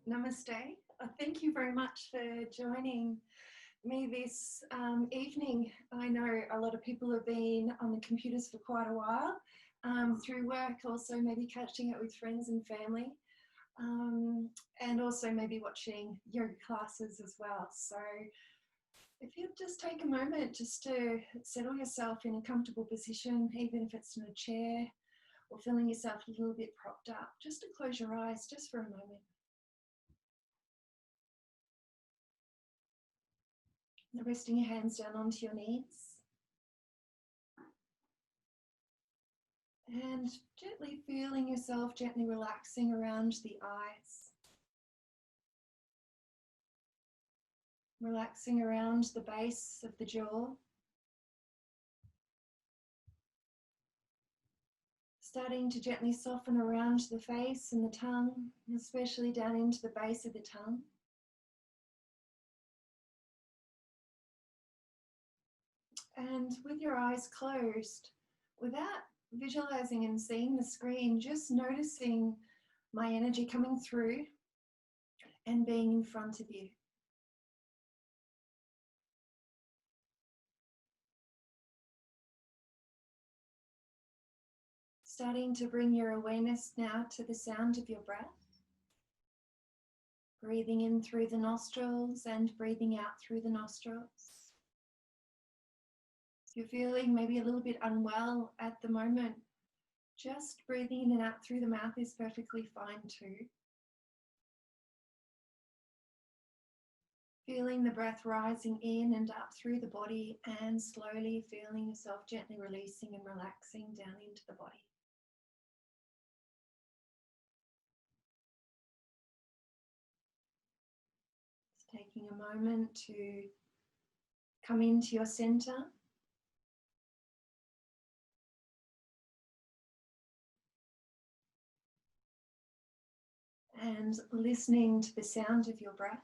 Namaste. Thank you very much for joining me this evening. I know a lot of people have been on the computers for quite a while, through work, also maybe catching up with friends and family, and also maybe watching yoga classes as well. So if you just take a moment just to settle yourself in a comfortable position, even if it's in a chair or feeling yourself a little bit propped up, just to close your eyes just for a moment. Resting your hands down onto your knees and gently feeling yourself gently relaxing around the eyes, relaxing around the base of the jaw, starting to gently soften around the face and the tongue, especially down into the base of the tongue. And with your eyes closed, without visualizing and seeing the screen, just noticing my energy coming through and being in front of you. Starting to bring your awareness now to the sound of your breath. Breathing in through the nostrils and breathing out through the nostrils. If you're feeling maybe a little bit unwell at the moment, just breathing in and out through the mouth is perfectly fine too. Feeling the breath rising in and up through the body and slowly feeling yourself gently releasing and relaxing down into the body. Just taking a moment to come into your center. And listening to the sound of your breath.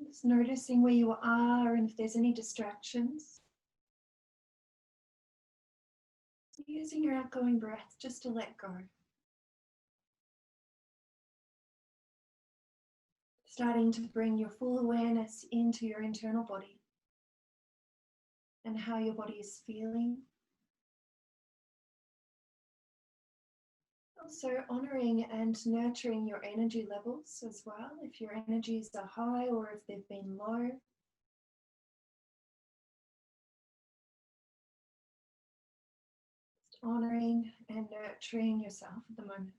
Just noticing where you are and if there's any distractions. Using your outgoing breath just to let go. Starting to bring your full awareness into your internal body and how your body is feeling. Also honoring and nurturing your energy levels as well, if your energies are high or if they've been low. Just honoring and nurturing yourself at the moment.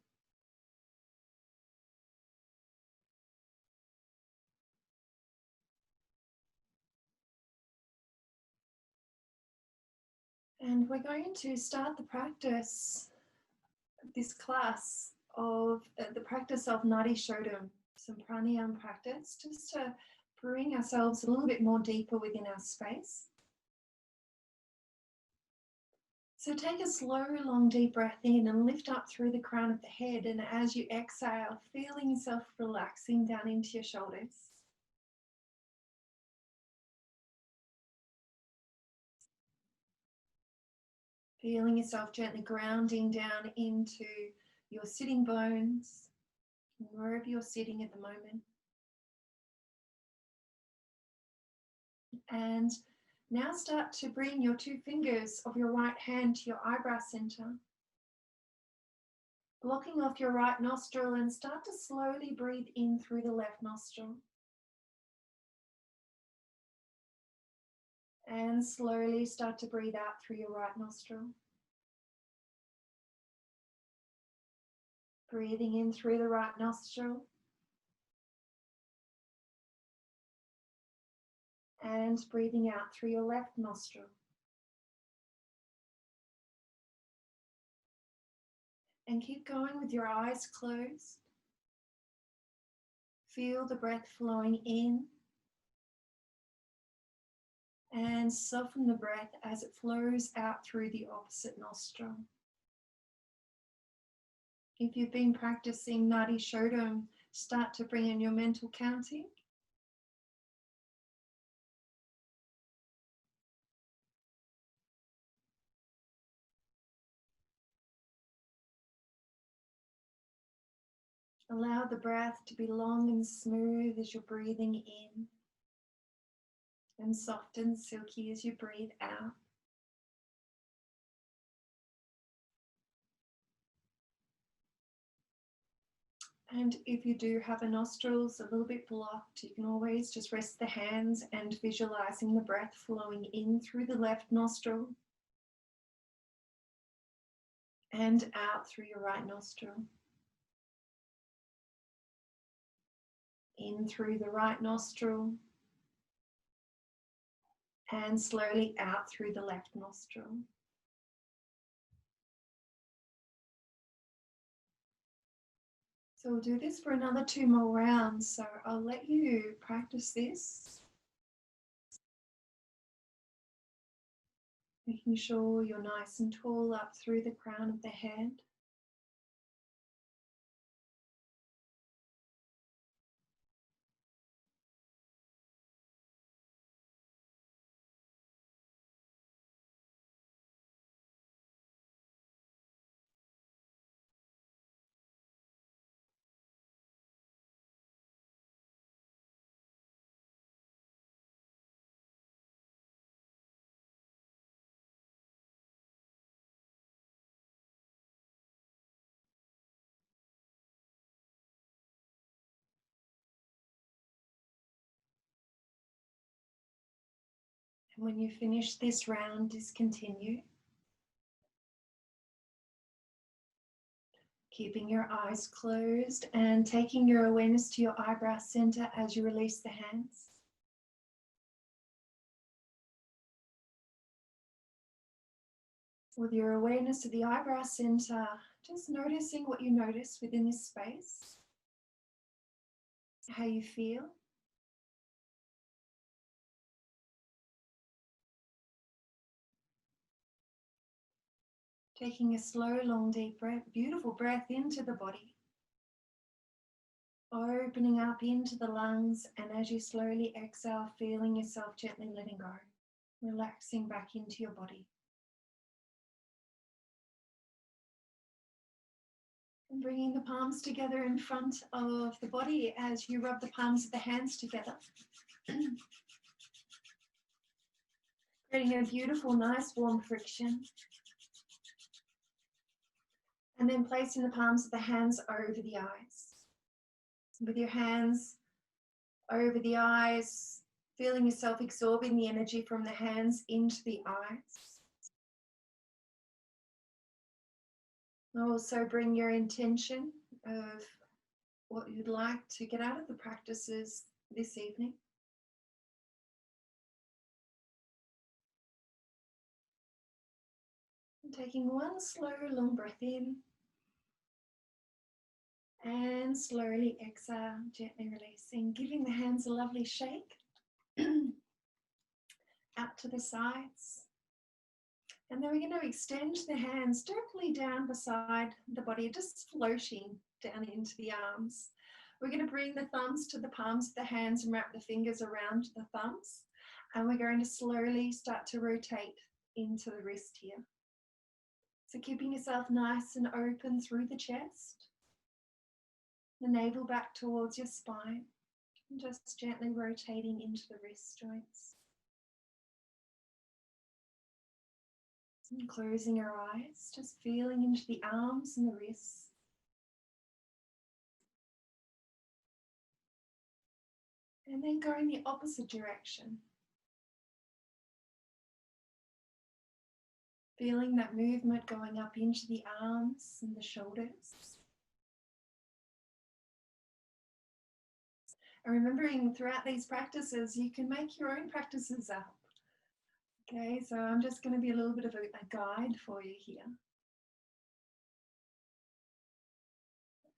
And we're going to start the practice, this class of the practice of Nadi Shodham, some pranayama practice, just to bring ourselves a little bit more deeper within our space. So take a slow, long, deep breath in and lift up through the crown of the head. And as you exhale, feeling yourself relaxing down into your shoulders. Feeling yourself gently grounding down into your sitting bones, wherever you're sitting at the moment. And now start to bring your two fingers of your right hand to your eyebrow center. Blocking off your right nostril and start to slowly breathe in through the left nostril. And slowly start to breathe out through your right nostril. Breathing in through the right nostril. And breathing out through your left nostril. And keep going with your eyes closed. Feel the breath flowing in. And soften the breath as it flows out through the opposite nostril. If you've been practicing Nadi Shodham, start to bring in your mental counting. Allow the breath to be long and smooth as you're breathing in, and soft and silky as you breathe out. And if you do have a nostrils a little bit blocked, you can always just rest the hands and visualizing the breath flowing in through the left nostril and out through your right nostril. In through the right nostril and slowly out through the left nostril. So we'll do this for another 2 more rounds. So I'll let you practice this. Making sure you're nice and tall up through the crown of the head. And when you finish this round, discontinue. Keeping your eyes closed and taking your awareness to your eyebrow center as you release the hands. With your awareness of the eyebrow center, just noticing what you notice within this space, how you feel. Taking a slow, long, deep breath, beautiful breath into the body. Opening up into the lungs, and as you slowly exhale, feeling yourself gently letting go, relaxing back into your body. And bringing the palms together in front of the body as you rub the palms of the hands together. Creating a beautiful, nice, warm friction. And then placing the palms of the hands over the eyes. With your hands over the eyes, feeling yourself absorbing the energy from the hands into the eyes. Also bring your intention of what you'd like to get out of the practices this evening. And taking one slow, long breath in. And slowly exhale, gently releasing, giving the hands a lovely shake. Out to the sides. And then we're going to extend the hands directly down beside the body, just floating down into the arms. We're going to bring the thumbs to the palms of the hands and wrap the fingers around the thumbs. And we're going to slowly start to rotate into the wrist here. So keeping yourself nice and open through the chest. The navel back towards your spine. And just gently rotating into the wrist joints. And closing our eyes, just feeling into the arms and the wrists. And then going the opposite direction. Feeling that movement going up into the arms and the shoulders. And remembering throughout these practices, you can make your own practices up. Okay, so I'm just going to be a little bit of a guide for you here.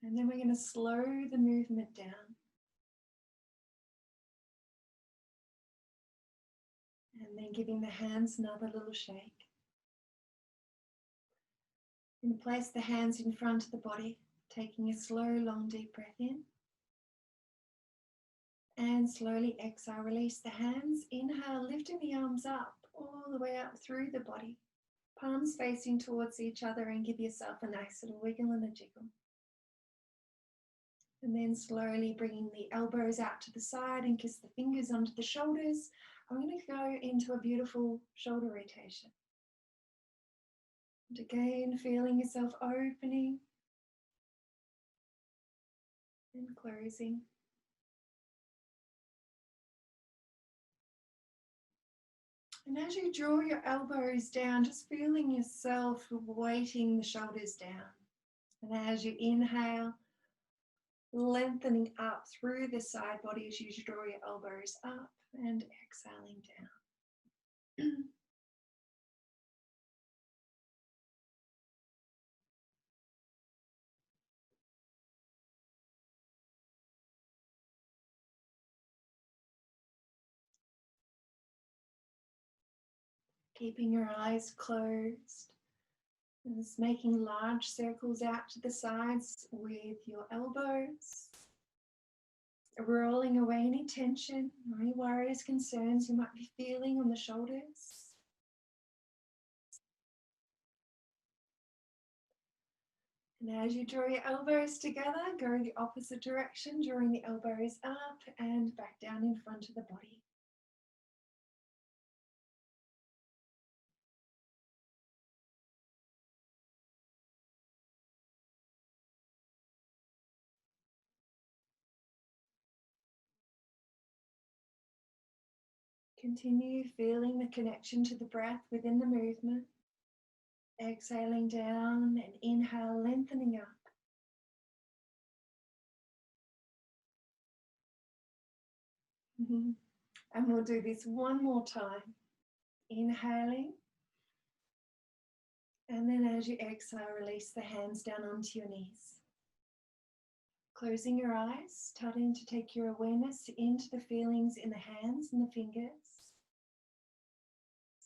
And then we're going to slow the movement down. And then giving the hands another little shake. And place the hands in front of the body, taking a slow, long, deep breath in. And slowly exhale, release the hands. Inhale, lifting the arms up, all the way up through the body. Palms facing towards each other, and give yourself a nice little wiggle and a jiggle. And then slowly bringing the elbows out to the side and kiss the fingers under the shoulders. I'm going to go into a beautiful shoulder rotation. And again, feeling yourself opening and closing. And as you draw your elbows down, just feeling yourself weighting the shoulders down. And as you inhale, lengthening up through the side body as you draw your elbows up and exhaling down. Keeping your eyes closed. And just making large circles out to the sides with your elbows. Rolling away any tension, any worries, concerns you might be feeling on the shoulders. And as you draw your elbows together, go the opposite direction, drawing the elbows up and back down in front of the body. Continue feeling the connection to the breath within the movement. Exhaling down and inhale, lengthening up. And we'll do this one more time. Inhaling. And then as you exhale, release the hands down onto your knees. Closing your eyes, starting to take your awareness into the feelings in the hands and the fingers,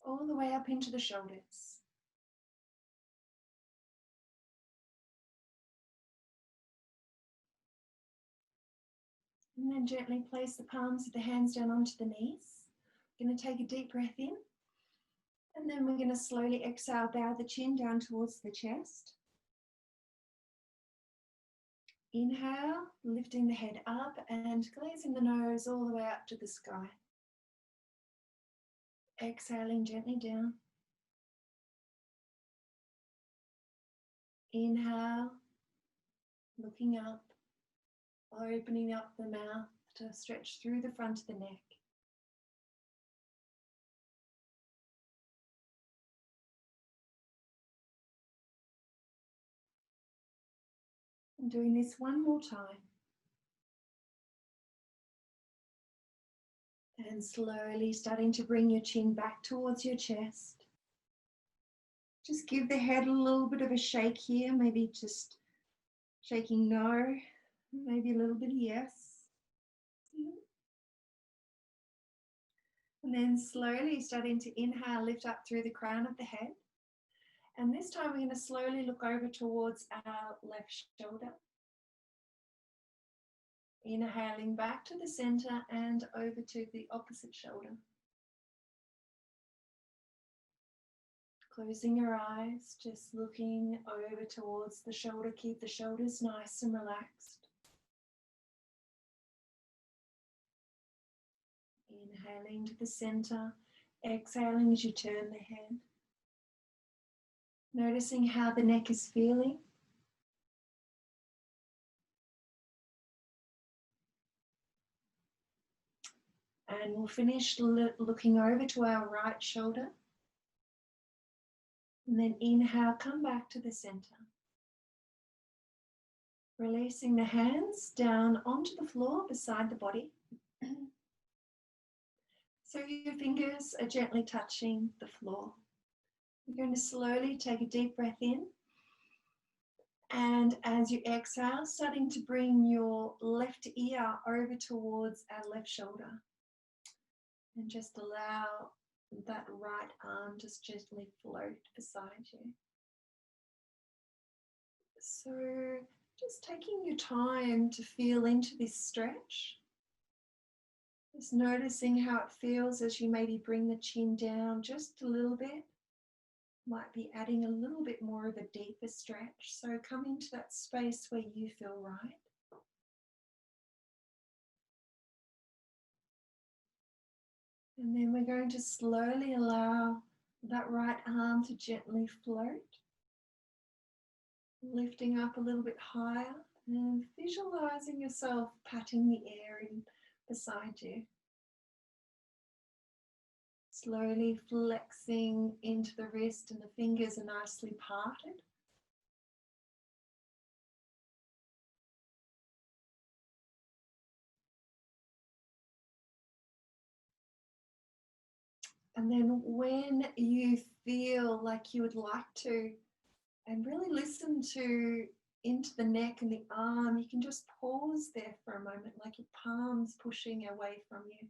all the way up into the shoulders. And then gently place the palms of the hands down onto the knees. We're going to take a deep breath in. And then we're going to slowly exhale, bow the chin down towards the chest. Inhale, lifting the head up and glazing the nose all the way up to the sky. Exhaling gently down. Inhale, looking up, opening up the mouth to stretch through the front of the neck. And doing this one more time. And slowly starting to bring your chin back towards your chest. Just give the head a little bit of a shake here, maybe just shaking no, maybe a little bit of yes. And then slowly starting to inhale, lift up through the crown of the head. And this time we're going to slowly look over towards our left shoulder. Inhaling back to the center and over to the opposite shoulder. Closing your eyes, just looking over towards the shoulder. Keep the shoulders nice and relaxed. Inhaling to the center, exhaling as you turn the head. Noticing how the neck is feeling. And we'll finish looking over to our right shoulder. And then inhale, come back to the center. Releasing the hands down onto the floor beside the body. So your fingers are gently touching the floor. You're going to slowly take a deep breath in. And as you exhale, starting to bring your left ear over towards our left shoulder. And just allow that right arm just gently float beside you. So just taking your time to feel into this stretch. Just noticing how it feels as you maybe bring the chin down just a little bit. Might be adding a little bit more of a deeper stretch. So come into that space where you feel right. And then we're going to slowly allow that right arm to gently float, lifting up a little bit higher and visualizing yourself patting the air in beside you. Slowly flexing into the wrist and the fingers are nicely parted. And then when you feel like you would like to, and really listen to into the neck and the arm, you can just pause there for a moment, like your palms pushing away from you.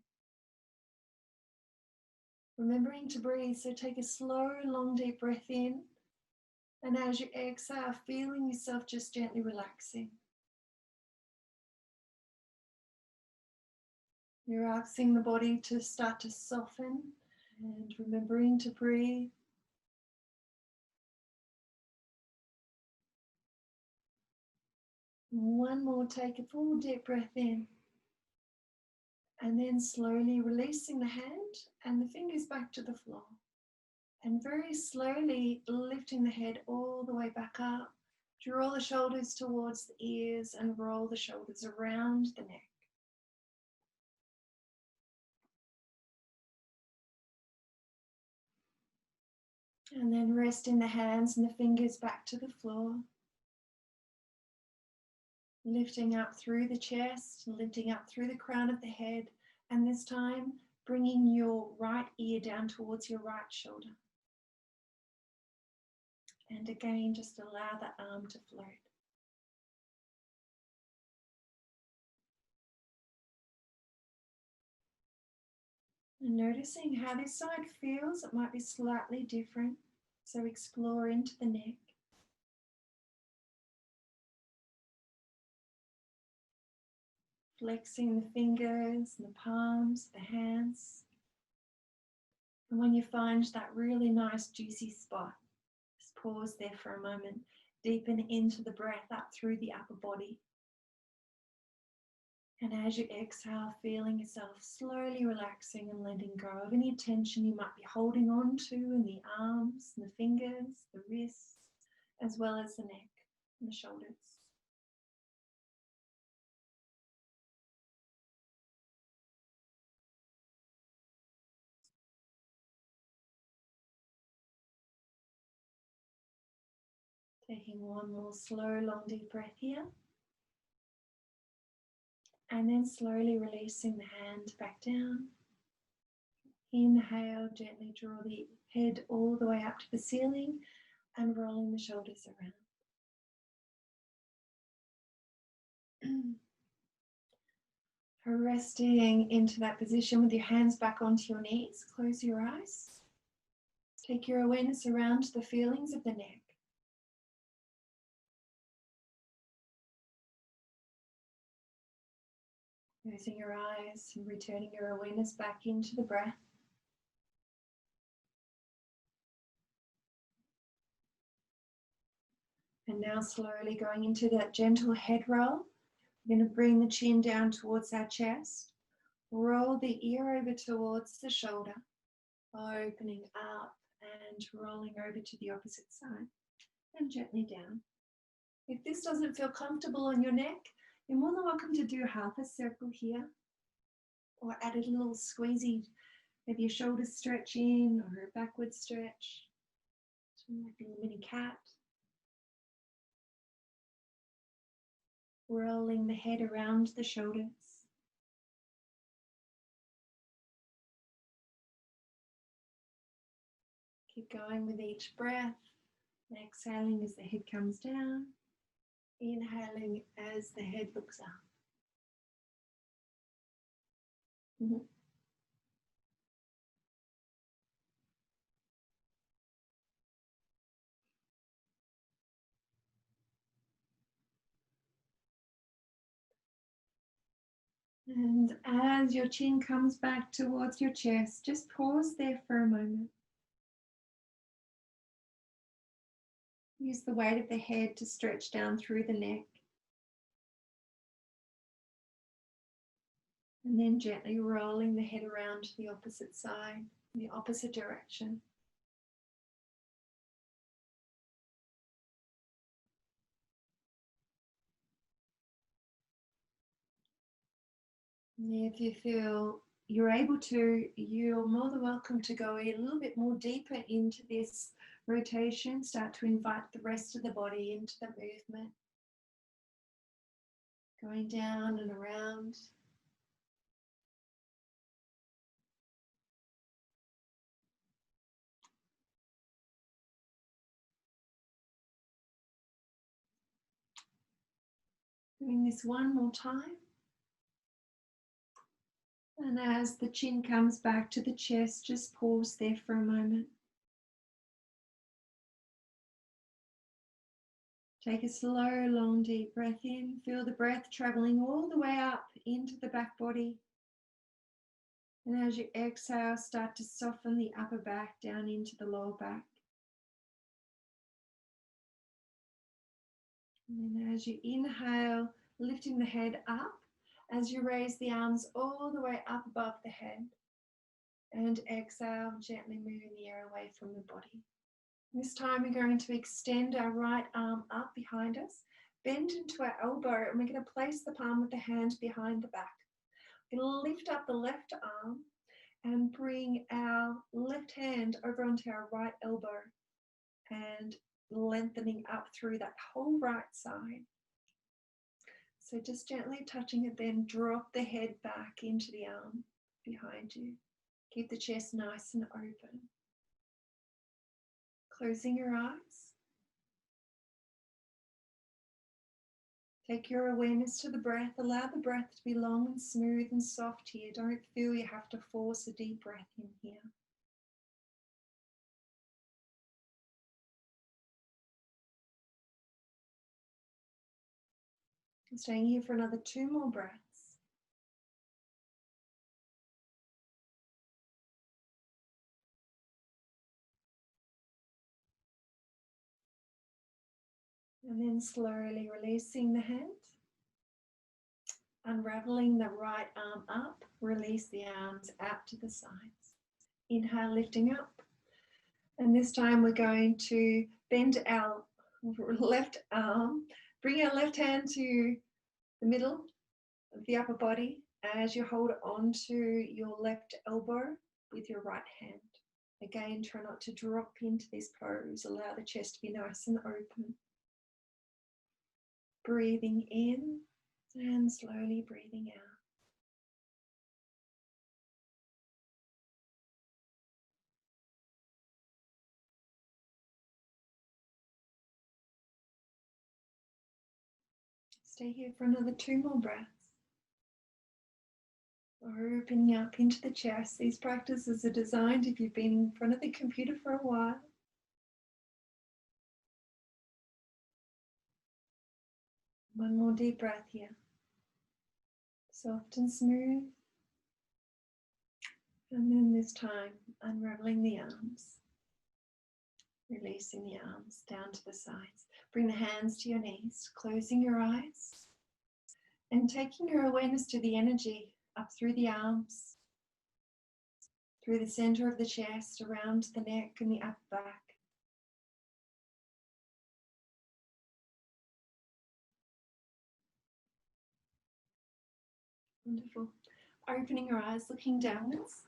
Remembering to breathe, so take a slow, long, deep breath in. And as you exhale, feeling yourself just gently relaxing. You're asking the body to start to soften and remembering to breathe. One more, take a full deep breath in. And then slowly releasing the hand and the fingers back to the floor. And very slowly lifting the head all the way back up. Draw the shoulders towards the ears and roll the shoulders around the neck. And then resting the hands and the fingers back to the floor. Lifting up through the chest, lifting up through the crown of the head. And this time, bringing your right ear down towards your right shoulder. And again, just allow the arm to float. And noticing how this side feels, it might be slightly different. So explore into the neck. Flexing the fingers, the palms, the hands. And when you find that really nice juicy spot, just pause there for a moment. Deepen into the breath up through the upper body. And as you exhale, feeling yourself slowly relaxing and letting go of any tension you might be holding on to in the arms, and the fingers, the wrists, as well as the neck and the shoulders. Taking one more slow, long, deep breath here. And then slowly releasing the hand back down. Inhale, gently draw the head all the way up to the ceiling and rolling the shoulders around. Resting into that position with your hands back onto your knees. Close your eyes. Take your awareness around the feelings of the neck. Closing your eyes and returning your awareness back into the breath. And now slowly going into that gentle head roll. We're going to bring the chin down towards our chest. Roll the ear over towards the shoulder, opening up and rolling over to the opposite side and gently down. If this doesn't feel comfortable on your neck, you're more than welcome to do half a circle here or add a little squeezy, maybe your shoulders stretch in or a backward stretch, like a little mini cat. Rolling the head around the shoulders. Keep going with each breath. Exhaling as the head comes down. Inhaling as the head looks up. And as your chin comes back towards your chest, just pause there for a moment. Use the weight of the head to stretch down through the neck. And then gently rolling the head around to the opposite side, the opposite direction. And if you feel you're able to, you're more than welcome to go a little bit more deeper into this rotation. Start to invite the rest of the body into the movement. Going down and around. Doing this one more time. And as the chin comes back to the chest, just pause there for a moment. Take a slow, long, deep breath in. Feel the breath traveling all the way up into the back body. And as you exhale, start to soften the upper back down into the lower back. And then as you inhale, lifting the head up, as you raise the arms all the way up above the head. And exhale, gently moving the air away from the body. This time we're going to extend our right arm up behind us, bend into our elbow, and we're going to place the palm of the hand behind the back. We're going to lift up the left arm and bring our left hand over onto our right elbow and lengthening up through that whole right side. So just gently touching it, then drop the head back into the arm behind you. Keep the chest nice and open. Closing your eyes. Take your awareness to the breath. Allow the breath to be long and smooth and soft here. Don't feel you have to force a deep breath in here. I'm staying here for another 2 more breaths. And then slowly releasing the hand. Unraveling the right arm up. Release the arms out to the sides. Inhale, lifting up. And this time we're going to bend our left arm. Bring our left hand to the middle of the upper body as you hold on to your left elbow with your right hand. Again, try not to drop into this pose. Allow the chest to be nice and open. Breathing in and slowly breathing out. Stay here for another 2 more breaths. Opening up into the chest. These practices are designed if you've been in front of the computer for a while. One more deep breath here. Soft and smooth. And then this time, unraveling the arms. Releasing the arms down to the sides. Bring the hands to your knees, closing your eyes. And taking your awareness to the energy up through the arms, through the center of the chest, around the neck and the upper back. Wonderful. Opening your eyes, looking downwards,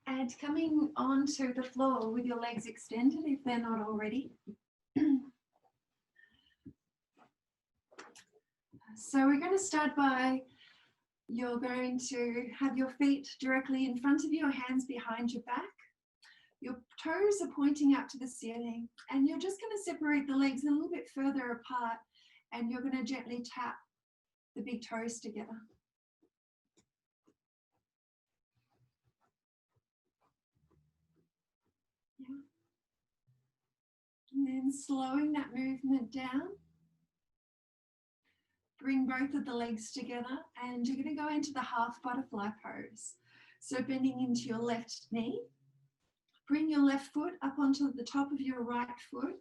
and coming onto the floor with your legs extended if they're not already. So we're going to start by, you're going to have your feet directly in front of you, hands behind your back. Your toes are pointing up to the ceiling, and you're just going to separate the legs a little bit further apart, and you're going to gently tap the big toes together. Yeah. And then slowing that movement down. Bring both of the legs together, and you're going to go into the half butterfly pose. So bending into your left knee. Bring your left foot up onto the top of your right foot,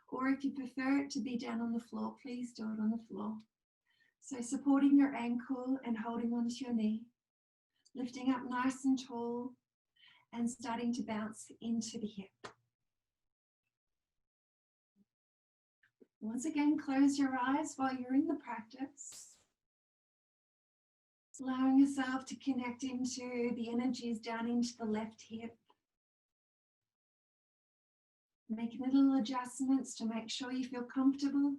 or if you prefer it to be down on the floor, please do it on the floor. So supporting your ankle and holding onto your knee. lifting up nice and tall and starting to bounce into the hip. Once again, close your eyes while you're in the practice, allowing yourself to connect into the energies down into the left hip. Making little adjustments to make sure you feel comfortable.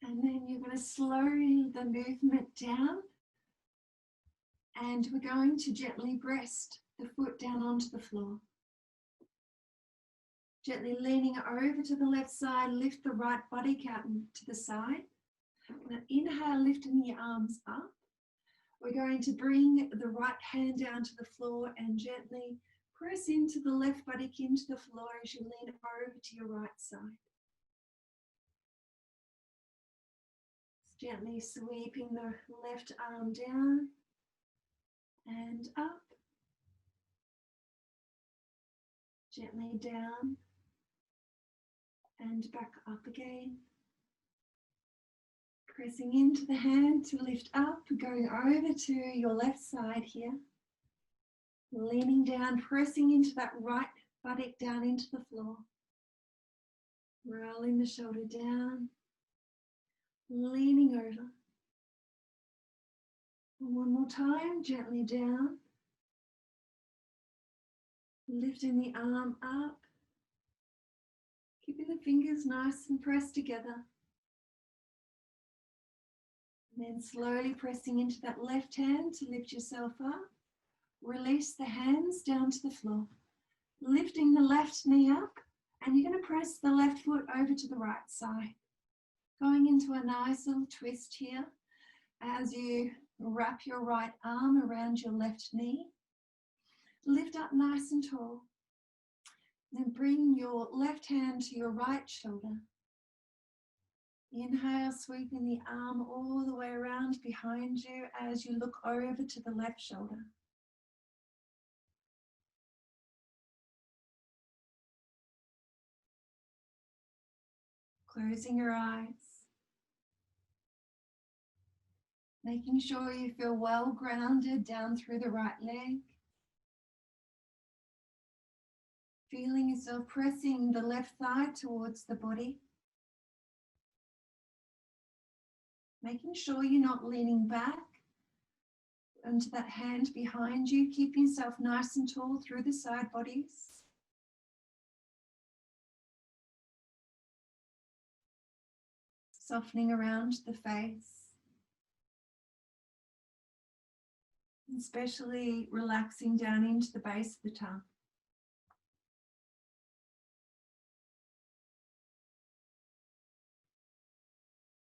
And then you're going to slow the movement down. And we're going to gently rest the foot down onto the floor. Gently leaning over to the left side, lift the right body count to the side. Now inhale, lifting the arms up. We're going to bring the right hand down to the floor and gently press into the left buttock into the floor as you lean over to your right side. Gently sweeping the left arm down and up. Gently down and back up again. Pressing into the hand to lift up, going over to your left side here. Leaning down, pressing into that right buttock down into the floor. Rolling the shoulder down, leaning over. One more time, gently down. Lifting the arm up. Keeping the fingers nice and pressed together. And then slowly pressing into that left hand to lift yourself up. Release the hands down to the floor. Lifting the left knee up, and you're going to press the left foot over to the right side. Going into a nice little twist here as you wrap your right arm around your left knee. Lift up nice and tall. Then bring your left hand to your right shoulder. Inhale, sweeping the arm all the way around behind you as you look over to the left shoulder. Closing your eyes. Making sure you feel well grounded down through the right leg. Feeling yourself pressing the left thigh towards the body. Making sure you're not leaning back into that hand behind you. Keep yourself nice and tall through the side bodies. Softening around the face. Especially relaxing down into the base of the tongue.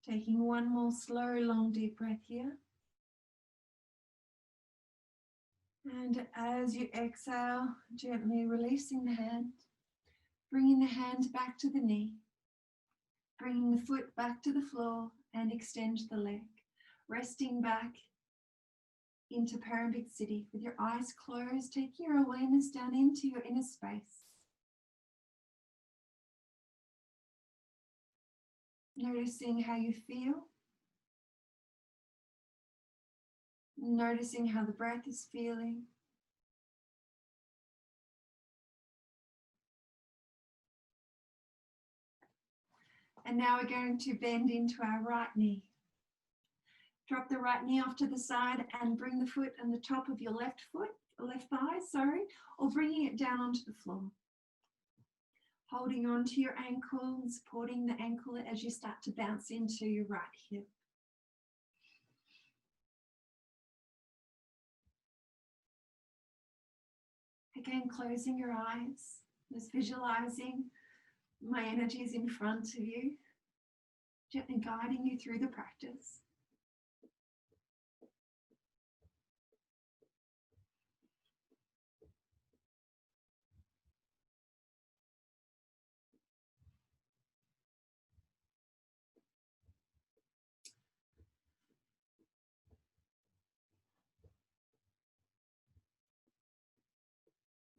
Taking one more slow, long, deep breath here. And as you exhale, gently releasing the hand, bringing the hand back to the knee, bringing the foot back to the floor and extend the leg, resting back into Parambit with your eyes closed, taking your awareness down into your inner space. Noticing how you feel. Noticing how the breath is feeling. And now we're going to bend into our right knee. Drop the right knee off to the side and bring the foot on the top of your left thigh, or bringing it down onto the floor. Holding on to your ankle and supporting the ankle as you start to bounce into your right hip. Again, closing your eyes, just visualizing my energies in front of you, gently guiding you through the practice.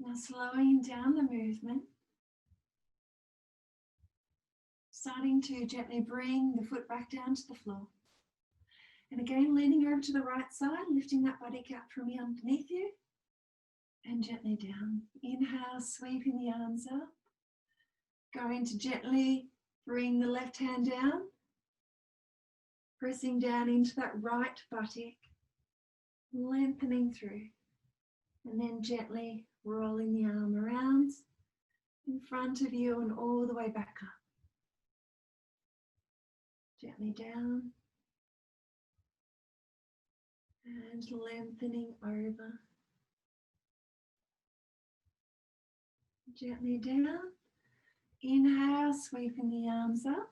Now slowing down the movement, starting to gently bring the foot back down to the floor. And again, leaning over to the right side, lifting that buttock up from underneath you and gently down. Inhale, sweeping the arms up. Going to gently bring the left hand down, pressing down into that right buttock, lengthening through, and then gently rolling the arm around in front of you and all the way back up. Gently down and lengthening over. Gently down. Inhale, sweeping the arms up.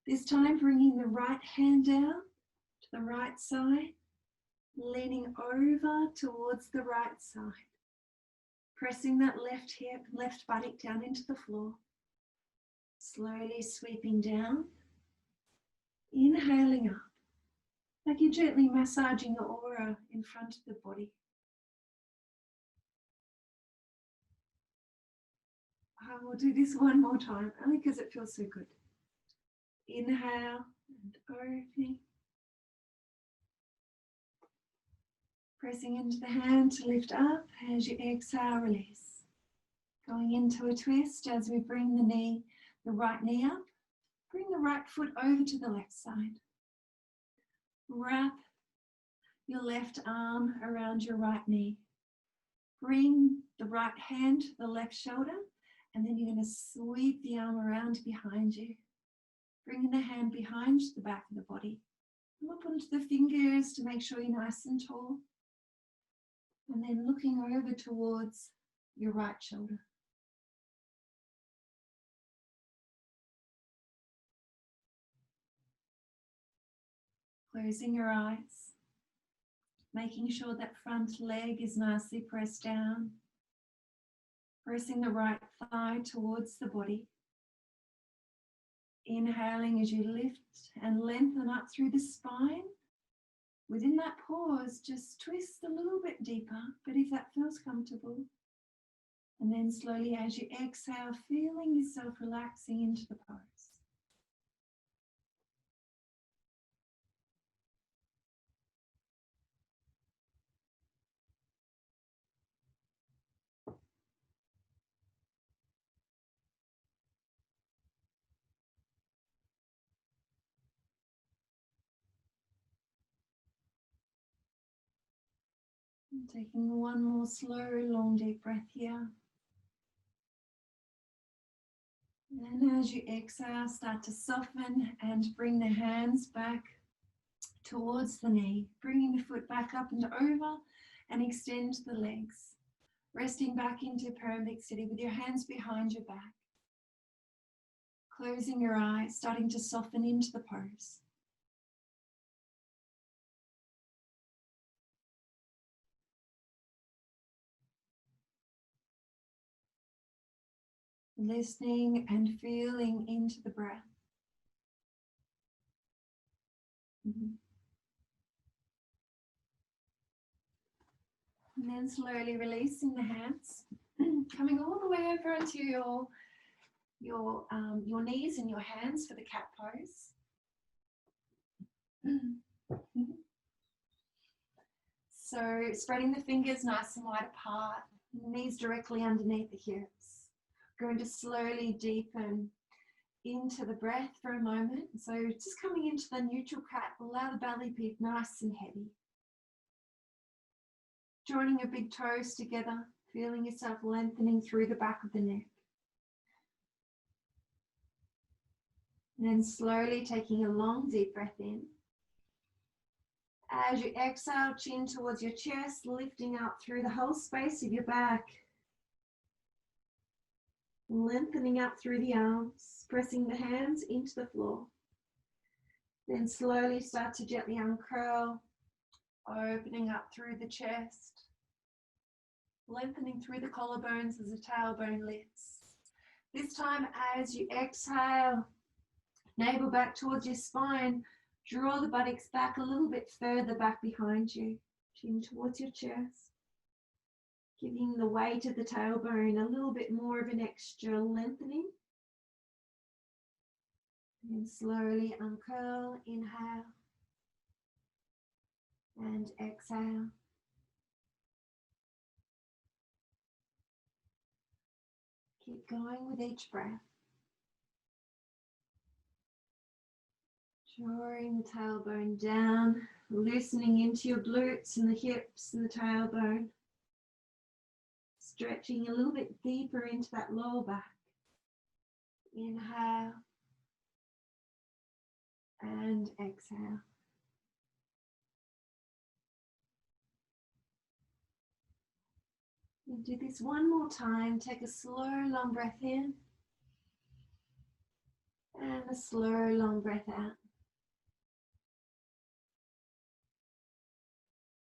This time bringing the right hand down to the right side, leaning over towards the right side. Pressing that left hip, left buttock down into the floor. Slowly sweeping down. Inhaling up, like you're gently massaging the aura in front of the body. I will do this one more time, only because it feels so good. Inhale and opening. Pressing into the hand to lift up as you exhale, release. Going into a twist as we bring the right knee up. Bring the right foot over to the left side. Wrap your left arm around your right knee. Bring the right hand to the left shoulder, and then you're going to sweep the arm around behind you. Bringing the hand behind the back of the body. Come up onto the fingers to make sure you're nice and tall. And then looking over towards your right shoulder. Closing your eyes, making sure that front leg is nicely pressed down, pressing the right thigh towards the body. Inhaling as you lift and lengthen up through the spine. Within that pause, just twist a little bit deeper, but if that feels comfortable. And then slowly as you exhale, feeling yourself relaxing into the pose. And taking one more slow, long, deep breath here. And as you exhale, start to soften and bring the hands back towards the knee, bringing the foot back up and over and extend the legs. Resting back into Paramedic City with your hands behind your back. Closing your eyes, starting to soften into the pose. Listening and feeling into the breath. And then slowly releasing the hands, coming all the way over into your knees and your hands for the cat pose. So spreading the fingers nice and wide apart, knees directly underneath the hips. Going to slowly deepen into the breath for a moment. So just coming into the neutral cat, allow the belly be nice and heavy. Joining your big toes together, feeling yourself lengthening through the back of the neck. And then slowly taking a long deep breath in. As you exhale, chin towards your chest, lifting up through the whole space of your back. Lengthening up through the arms, pressing the hands into the floor. Then slowly start to gently uncurl, opening up through the chest. Lengthening through the collarbones as the tailbone lifts. This time as you exhale, navel back towards your spine, draw the buttocks back a little bit further back behind you. Chin towards your chest. Giving the weight of the tailbone a little bit more of an extra lengthening. And slowly uncurl, inhale and exhale. Keep going with each breath. Drawing the tailbone down, loosening into your glutes and the hips and the tailbone. Stretching a little bit deeper into that lower back. Inhale and exhale. We'll do this one more time. Take a slow, long breath in and a slow, long breath out.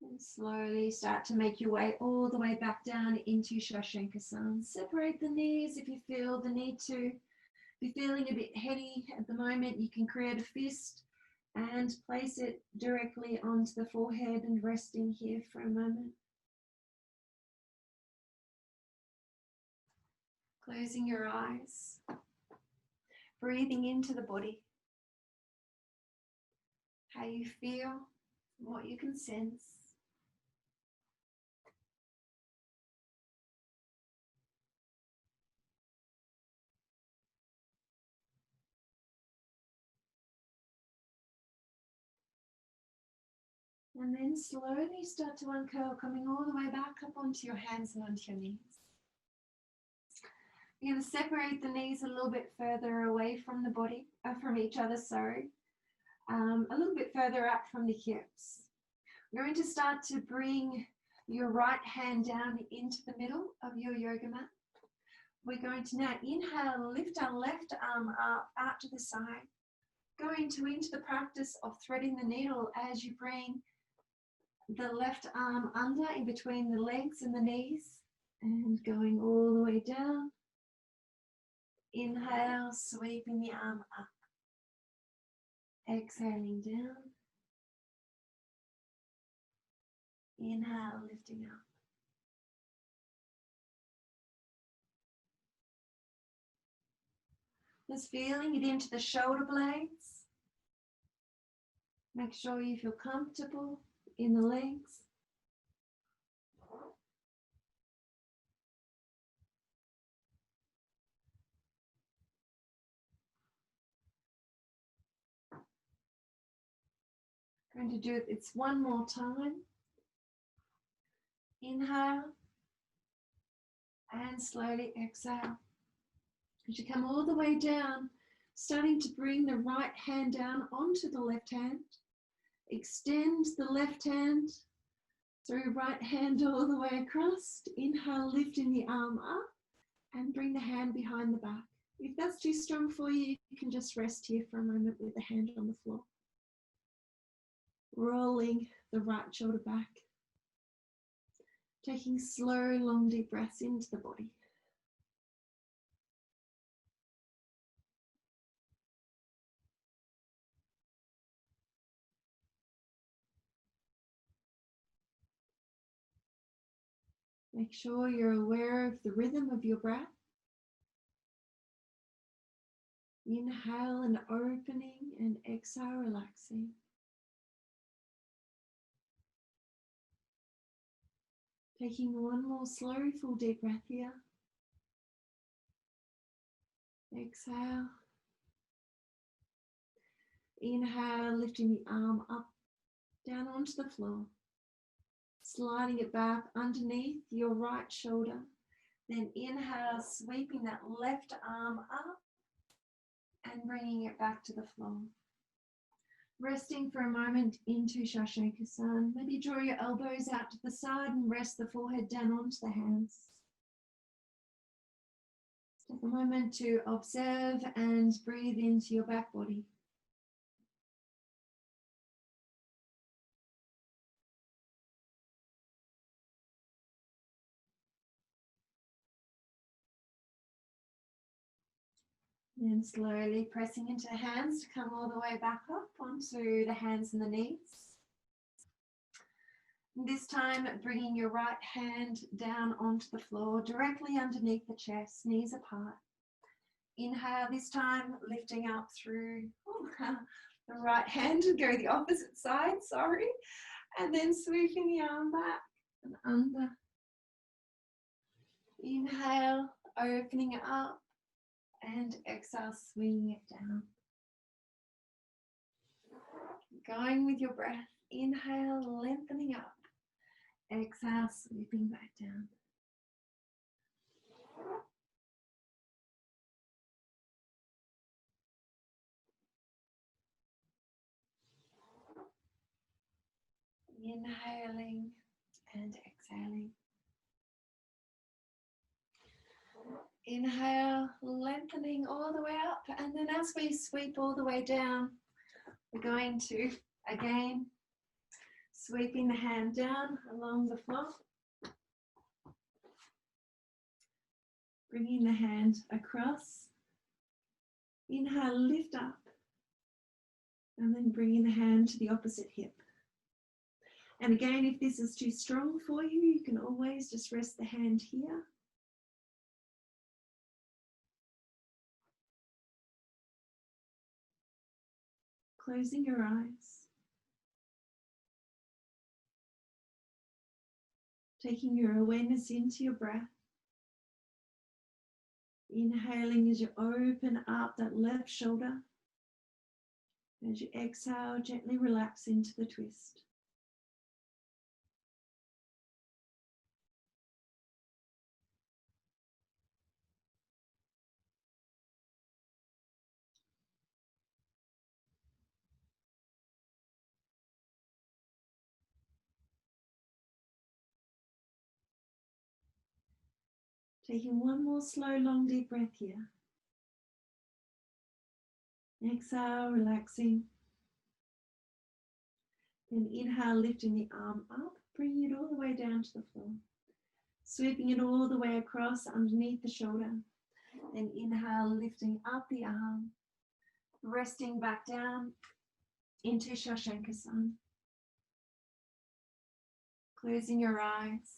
And slowly start to make your way all the way back down into Shashankasana. Separate the knees if you feel the need to. If you're feeling a bit heady at the moment, you can create a fist and place it directly onto the forehead and resting here for a moment. Closing your eyes, breathing into the body, how you feel, what you can sense. And then slowly start to uncurl, coming all the way back up onto your hands and onto your knees. You're going to separate the knees a little bit further away from the body, from each other, a little bit further out from the hips. We're going to start to bring your right hand down into the middle of your yoga mat. We're going to now inhale, lift our left arm up out to the side, going into the practice of threading the needle as you bring the left arm under in between the legs and the knees and going all the way down. Inhale, sweeping the arm up. Exhaling down. Inhale, lifting up. Just feeling it into the shoulder blades. Make sure you feel comfortable in the legs. Going to do it one more time. Inhale and slowly exhale. As you come all the way down, starting to bring the right hand down onto the left hand. Extend the left hand through right hand all the way across. Inhale, lifting the arm up and bring the hand behind the back. If that's too strong for you, you can just rest here for a moment with the hand on the floor. Rolling the right shoulder back. Taking slow, long, deep breaths into the body. Make sure you're aware of the rhythm of your breath. Inhale and opening and exhale, relaxing. Taking one more slow, full deep breath here. Exhale. Inhale, lifting the arm up, down onto the floor. Sliding it back underneath your right shoulder. Then inhale, sweeping that left arm up and bringing it back to the floor. Resting for a moment into Shashankasana. Maybe draw your elbows out to the side and rest the forehead down onto the hands. Take a moment to observe and breathe into your back body. And slowly pressing into the hands to come all the way back up onto the hands and the knees. This time, bringing your right hand down onto the floor, directly underneath the chest, knees apart. Inhale, this time lifting up through the right hand and go the opposite side, sorry. And then sweeping the arm back and under. Inhale, opening it up, and exhale, swinging it down. Going with your breath, inhale, lengthening up. Exhale, sweeping back down. Inhaling and exhaling. Inhale, lengthening all the way up, and then as we sweep all the way down, we're going to, again, sweeping the hand down along the floor. Bringing the hand across. Inhale, lift up. And then bringing the hand to the opposite hip. And again, if this is too strong for you, you can always just rest the hand here. Closing your eyes. Taking your awareness into your breath. Inhaling as you open up that left shoulder. As you exhale, gently relax into the twist. Taking one more slow, long, deep breath here. Exhale, relaxing. Then inhale, lifting the arm up, bringing it all the way down to the floor. Sweeping it all the way across underneath the shoulder. Then inhale, lifting up the arm, resting back down into Shashankasana. Closing your eyes.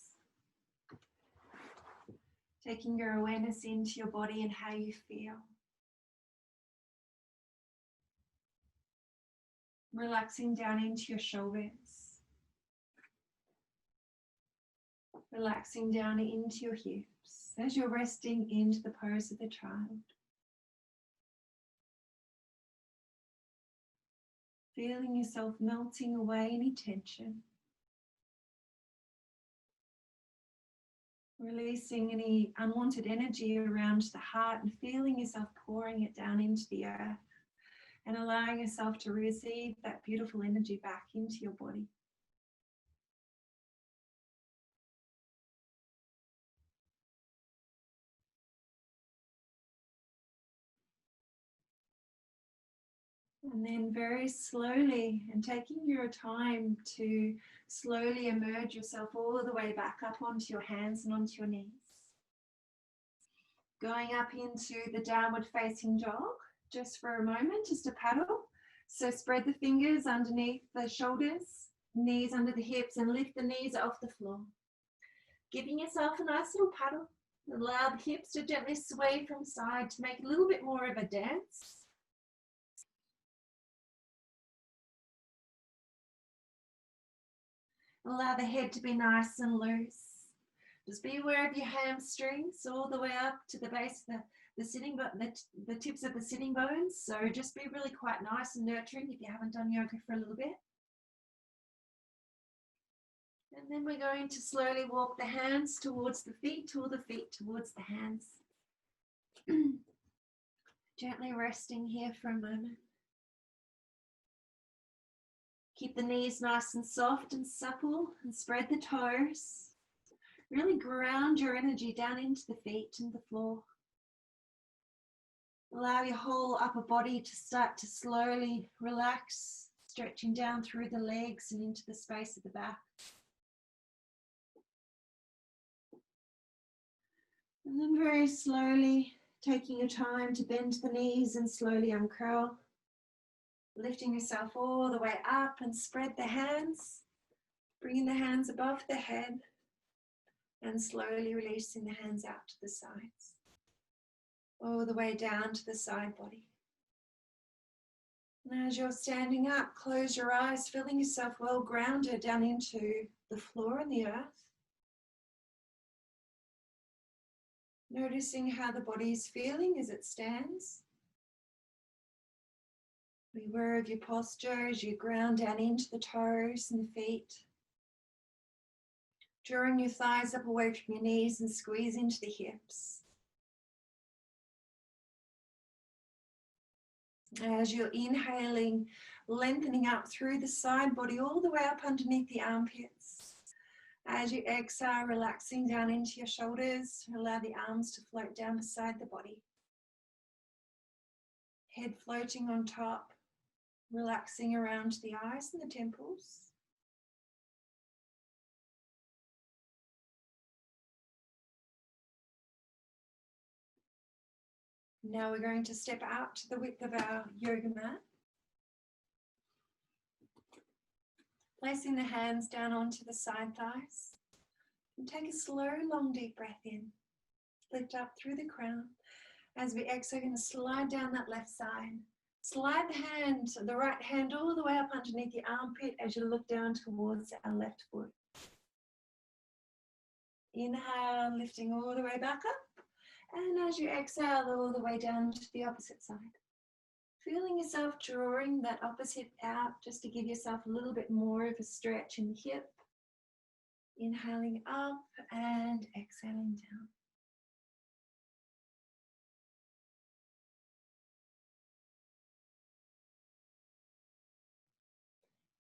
Taking your awareness into your body and how you feel. Relaxing down into your shoulders. Relaxing down into your hips as you're resting into the pose of the child. Feeling yourself melting away any tension. Releasing any unwanted energy around the heart and feeling yourself pouring it down into the earth and allowing yourself to receive that beautiful energy back into your body. And then very slowly, and taking your time to slowly emerge yourself all the way back up onto your hands and onto your knees. Going up into the downward facing dog, just for a moment, just a paddle. So spread the fingers underneath the shoulders, knees under the hips, and lift the knees off the floor. Giving yourself a nice little paddle. Allow the hips to gently sway from side to make it a little bit more of a dance. Allow the head to be nice and loose. Just be aware of your hamstrings all the way up to the base of the tips of the sitting bones. So just be really quite nice and nurturing if you haven't done yoga for a little bit. And then we're going to slowly walk the hands towards the feet or the feet towards the hands. Gently resting here for a moment. Keep the knees nice and soft and supple and spread the toes. Really ground your energy down into the feet and the floor. Allow your whole upper body to start to slowly relax, stretching down through the legs and into the space of the back. And then very slowly, taking your time to bend the knees and slowly uncurl. Lifting yourself all the way up and spread the hands. Bringing the hands above the head and slowly releasing the hands out to the sides, all the way down to the side body. And as you're standing up, close your eyes, feeling yourself well grounded down into the floor and the earth. Noticing how the body is feeling as it stands. Be aware of your posture as you ground down into the toes and the feet. Drawing your thighs up away from your knees and squeeze into the hips. As you're inhaling, lengthening up through the side body, all the way up underneath the armpits. As you exhale, relaxing down into your shoulders, allow the arms to float down beside the body. Head floating on top, relaxing around the eyes and the temples. Now we're going to step out to the width of our yoga mat. Placing the hands down onto the side thighs. And take a slow, long, deep breath in. Lift up through the crown. As we exhale, we're going to slide down that left side. Slide the right hand all the way up underneath the armpit as you look down towards our left foot. Inhale, lifting all the way back up. And as you exhale, all the way down to the opposite side. Feeling yourself drawing that opposite out just to give yourself a little bit more of a stretch in the hip. Inhaling up and exhaling down.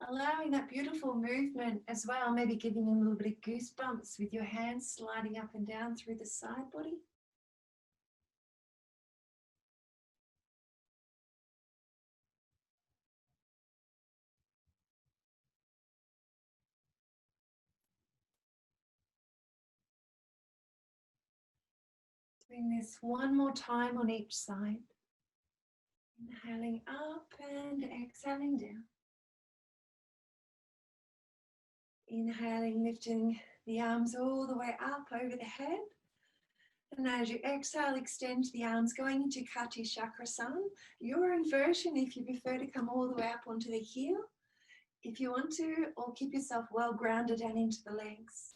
Allowing that beautiful movement as well, maybe giving you a little bit of goosebumps with your hands sliding up and down through the side body. Doing this one more time on each side. Inhaling up and exhaling down. Inhaling, lifting the arms all the way up over the head. And as you exhale, extend the arms going into Kati Chakrasana. Your own version if you prefer to come all the way up onto the heel. If you want to, or keep yourself well grounded down into the legs.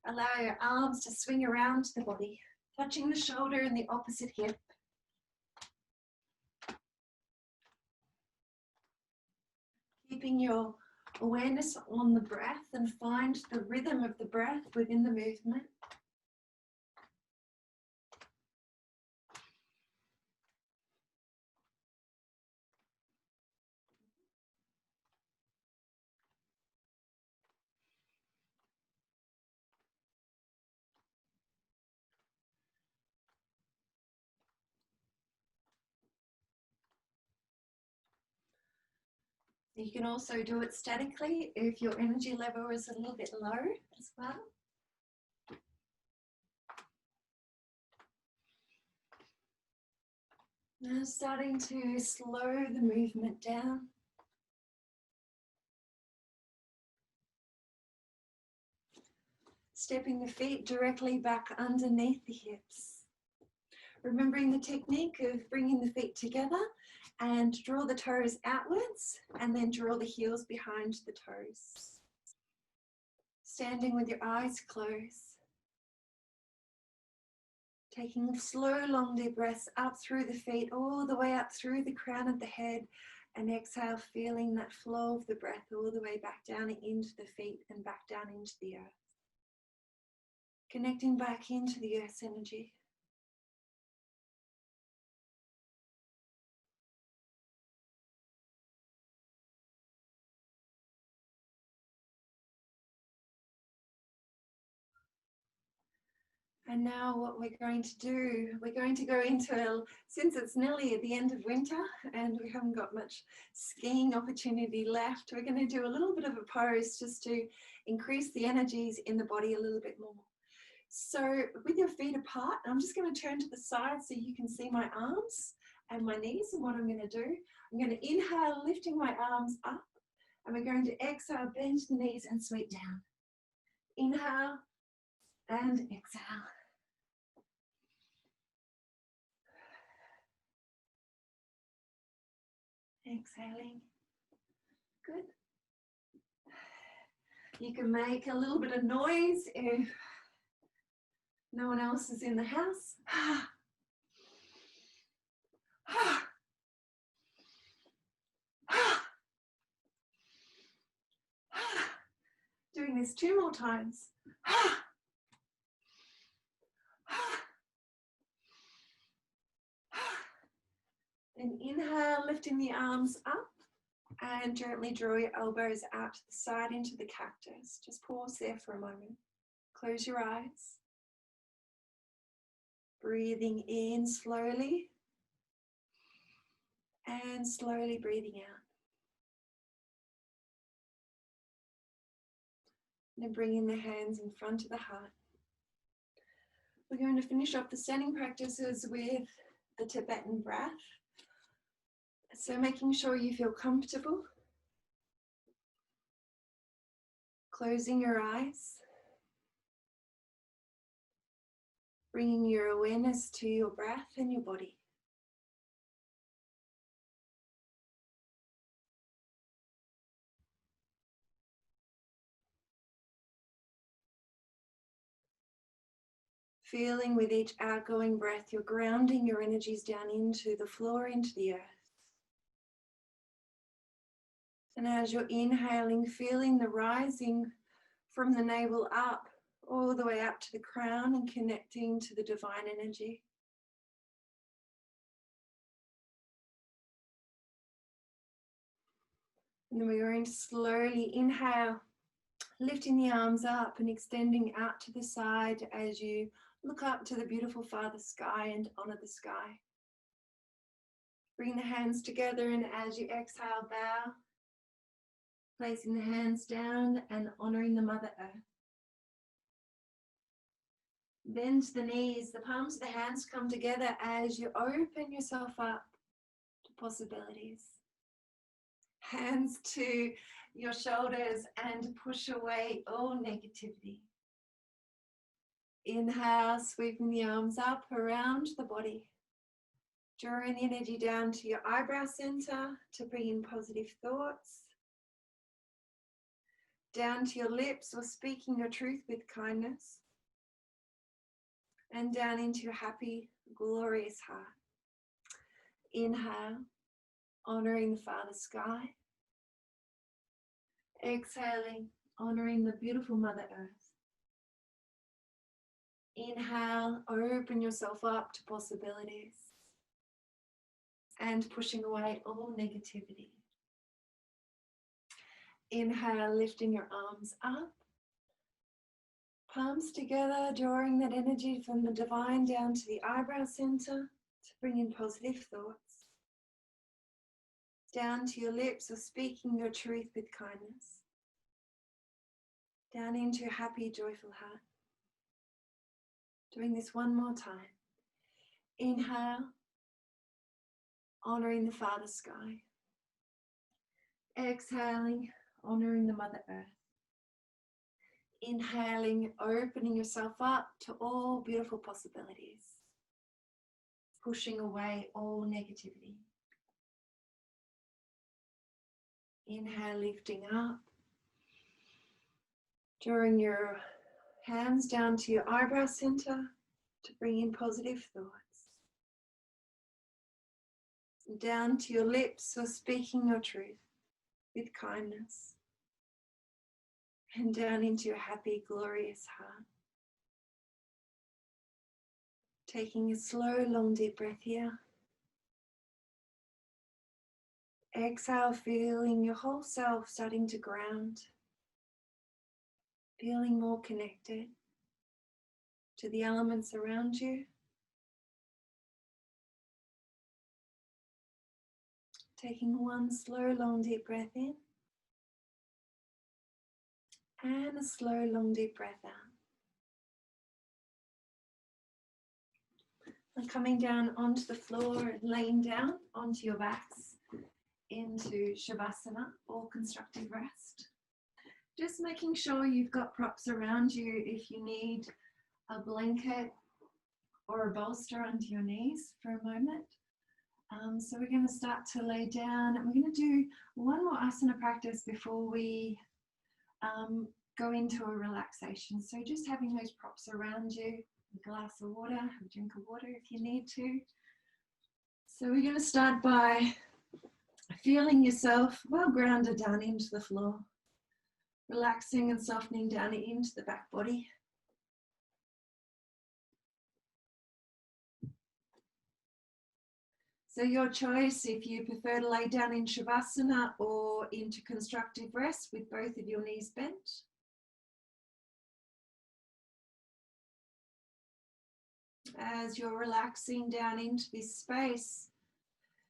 Allow your arms to swing around the body, touching the shoulder and the opposite hip. Keeping your awareness on the breath and find the rhythm of the breath within the movement. You can also do it statically if your energy level is a little bit low as well. Now starting to slow the movement down. Stepping the feet directly back underneath the hips. Remembering the technique of bringing the feet together and draw the toes outwards and then draw the heels behind the toes. Standing with your eyes closed. Taking slow, long, deep breaths up through the feet, all the way up through the crown of the head, and exhale, feeling that flow of the breath all the way back down into the feet and back down into the earth. Connecting back into the earth's energy. And now what we're going to do, we're going to go into, since it's nearly at the end of winter and we haven't got much skiing opportunity left, we're going to do a little bit of a pose just to increase the energies in the body a little bit more. So with your feet apart, I'm just going to turn to the side so you can see my arms and my knees. And what I'm going to do, I'm going to inhale, lifting my arms up, and we're going to exhale, bend the knees and sweep down. Inhale and exhale. Exhaling. Good. You can make a little bit of noise if no one else is in the house. Doing this 2 more times. Then inhale, lifting the arms up, and gently draw your elbows out to the side into the cactus. Just pause there for a moment. Close your eyes. Breathing in slowly and slowly breathing out. Then bringing the hands in front of the heart. We're going to finish off the standing practices with the Tibetan breath. So making sure you feel comfortable. Closing your eyes. Bringing your awareness to your breath and your body. Feeling with each outgoing breath, you're grounding your energies down into the floor, into the earth. And as you're inhaling, feeling the rising from the navel up, all the way up to the crown and connecting to the divine energy. And then we're going to slowly inhale, lifting the arms up and extending out to the side as you look up to the beautiful Father Sky and honor the sky. Bring the hands together, and as you exhale, bow, placing the hands down and honoring the Mother Earth. Bend the knees, the palms of the hands come together as you open yourself up to possibilities. Hands to your shoulders and push away all negativity. Inhale, sweeping the arms up around the body. Drawing the energy down to your eyebrow center to bring in positive thoughts. Down to your lips or speaking your truth with kindness. And down into your happy, glorious heart. Inhale, honoring the Father Sky. Exhaling, honoring the beautiful Mother Earth. Inhale, open yourself up to possibilities and pushing away all negativity. Inhale, lifting your arms up, palms together, drawing that energy from the divine down to the eyebrow center to bring in positive thoughts. Down to your lips or speaking your truth with kindness. Down into your happy, joyful heart. Doing this one more time. Inhale, honoring the Father Sky. Exhaling, honoring the Mother Earth. Inhaling, opening yourself up to all beautiful possibilities. Pushing away all negativity. Inhale, lifting up. Drawing your hands down to your eyebrow center to bring in positive thoughts. Down to your lips or speaking your truth with kindness. And down into your happy, glorious heart. Taking a slow, long, deep breath here. Exhale, feeling your whole self starting to ground. Feeling more connected to the elements around you. Taking one slow, long, deep breath in. And a slow, long, deep breath out. And coming down onto the floor and laying down onto your backs into Shavasana or constructive rest. Just making sure you've got props around you if you need a blanket or a bolster under your knees for a moment. So we're going to start to lay down, and we're going to do one more asana practice before we go into a relaxation. So just having those props around you, a glass of water, a drink of water if you need to. So we're going to start by feeling yourself well grounded down into the floor, relaxing and softening down into the back body. So your choice if you prefer to lay down in Shavasana or into constructive rest with both of your knees bent. As you're relaxing down into this space,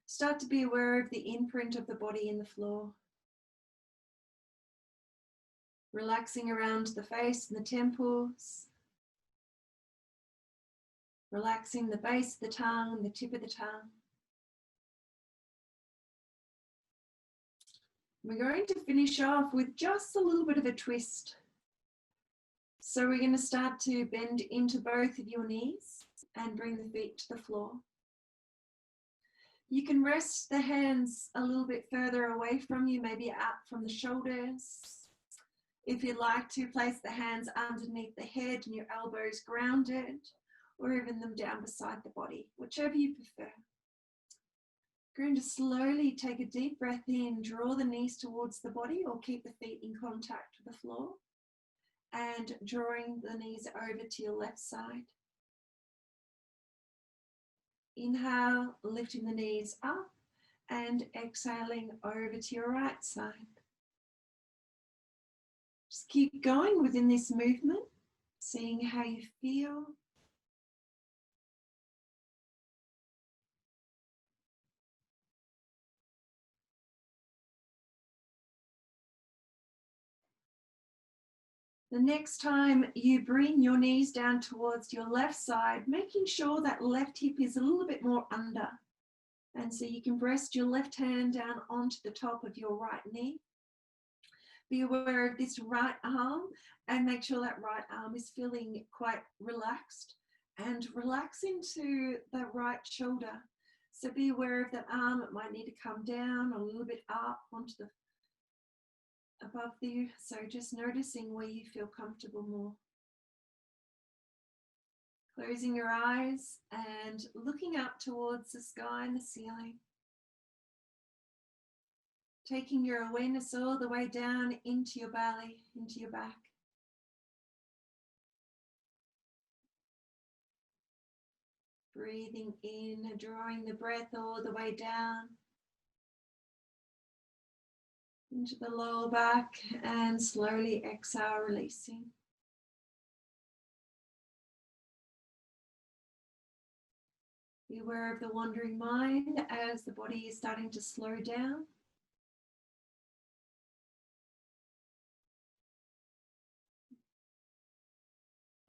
start to be aware of the imprint of the body in the floor. Relaxing around the face and the temples. Relaxing the base of the tongue, the tip of the tongue. We're going to finish off with just a little bit of a twist. So we're going to start to bend into both of your knees and bring the feet to the floor. You can rest the hands a little bit further away from you, maybe out from the shoulders. If you'd like to, place the hands underneath the head and your elbows grounded, or even them down beside the body, whichever you prefer. Going to slowly take a deep breath in, draw the knees towards the body or keep the feet in contact with the floor, and drawing the knees over to your left side. Inhale, lifting the knees up, and exhaling over to your right side. Just keep going within this movement, seeing how you feel. The next time you bring your knees down towards your left side, making sure that left hip is a little bit more under. And so you can rest your left hand down onto the top of your right knee. Be aware of this right arm and make sure that right arm is feeling quite relaxed, and relax into the right shoulder. So be aware of that arm. It might need to come down a little bit up onto the above you. So just noticing where you feel comfortable more. Closing your eyes and looking up towards the sky and the ceiling. Taking your awareness all the way down into your belly, into your back. Breathing in, drawing the breath all the way down into the lower back, and slowly exhale, releasing. Be aware of the wandering mind as the body is starting to slow down.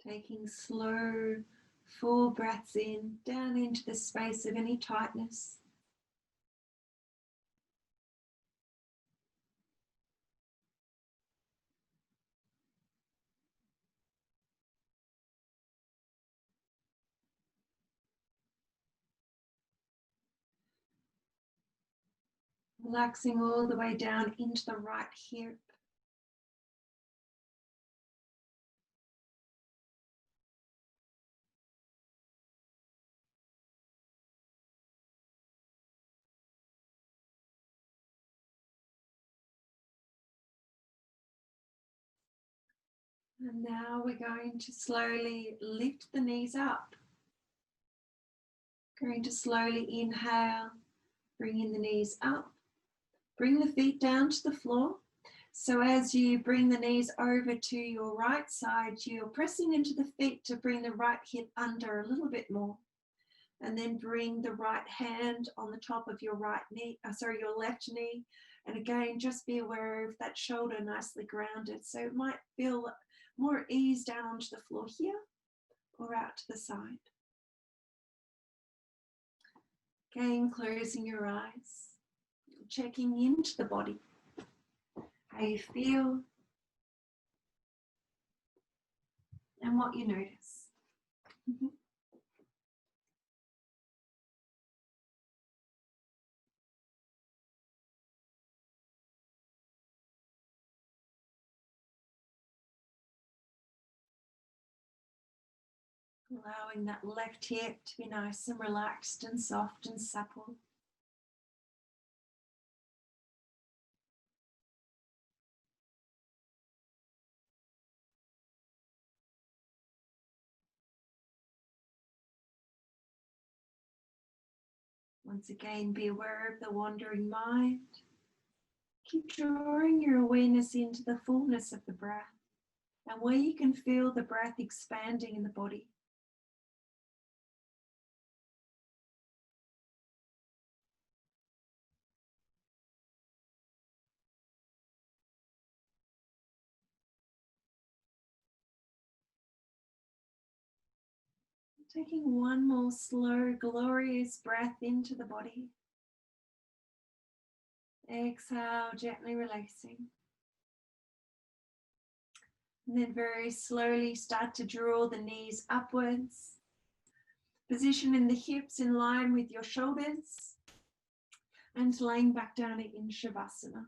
Taking slow, full breaths in, down into the space of any tightness. Relaxing all the way down into the right hip. And now we're going to slowly lift the knees up. Going to slowly inhale, bringing the knees up. Bring the feet down to the floor. So as you bring the knees over to your right side, you're pressing into the feet to bring the right hip under a little bit more. And then bring the right hand on the top of your your left knee. And again, just be aware of that shoulder nicely grounded. So it might feel more ease down onto the floor here or out to the side. Again, closing your eyes, checking into the body, how you feel, and what you notice. Allowing that left hip to be nice and relaxed and soft and supple. Once again, be aware of the wandering mind. Keep drawing your awareness into the fullness of the breath and where you can feel the breath expanding in the body. Taking one more slow, glorious breath into the body. Exhale, gently releasing. And then very slowly start to draw the knees upwards. Positioning the hips in line with your shoulders. And laying back down in Shavasana.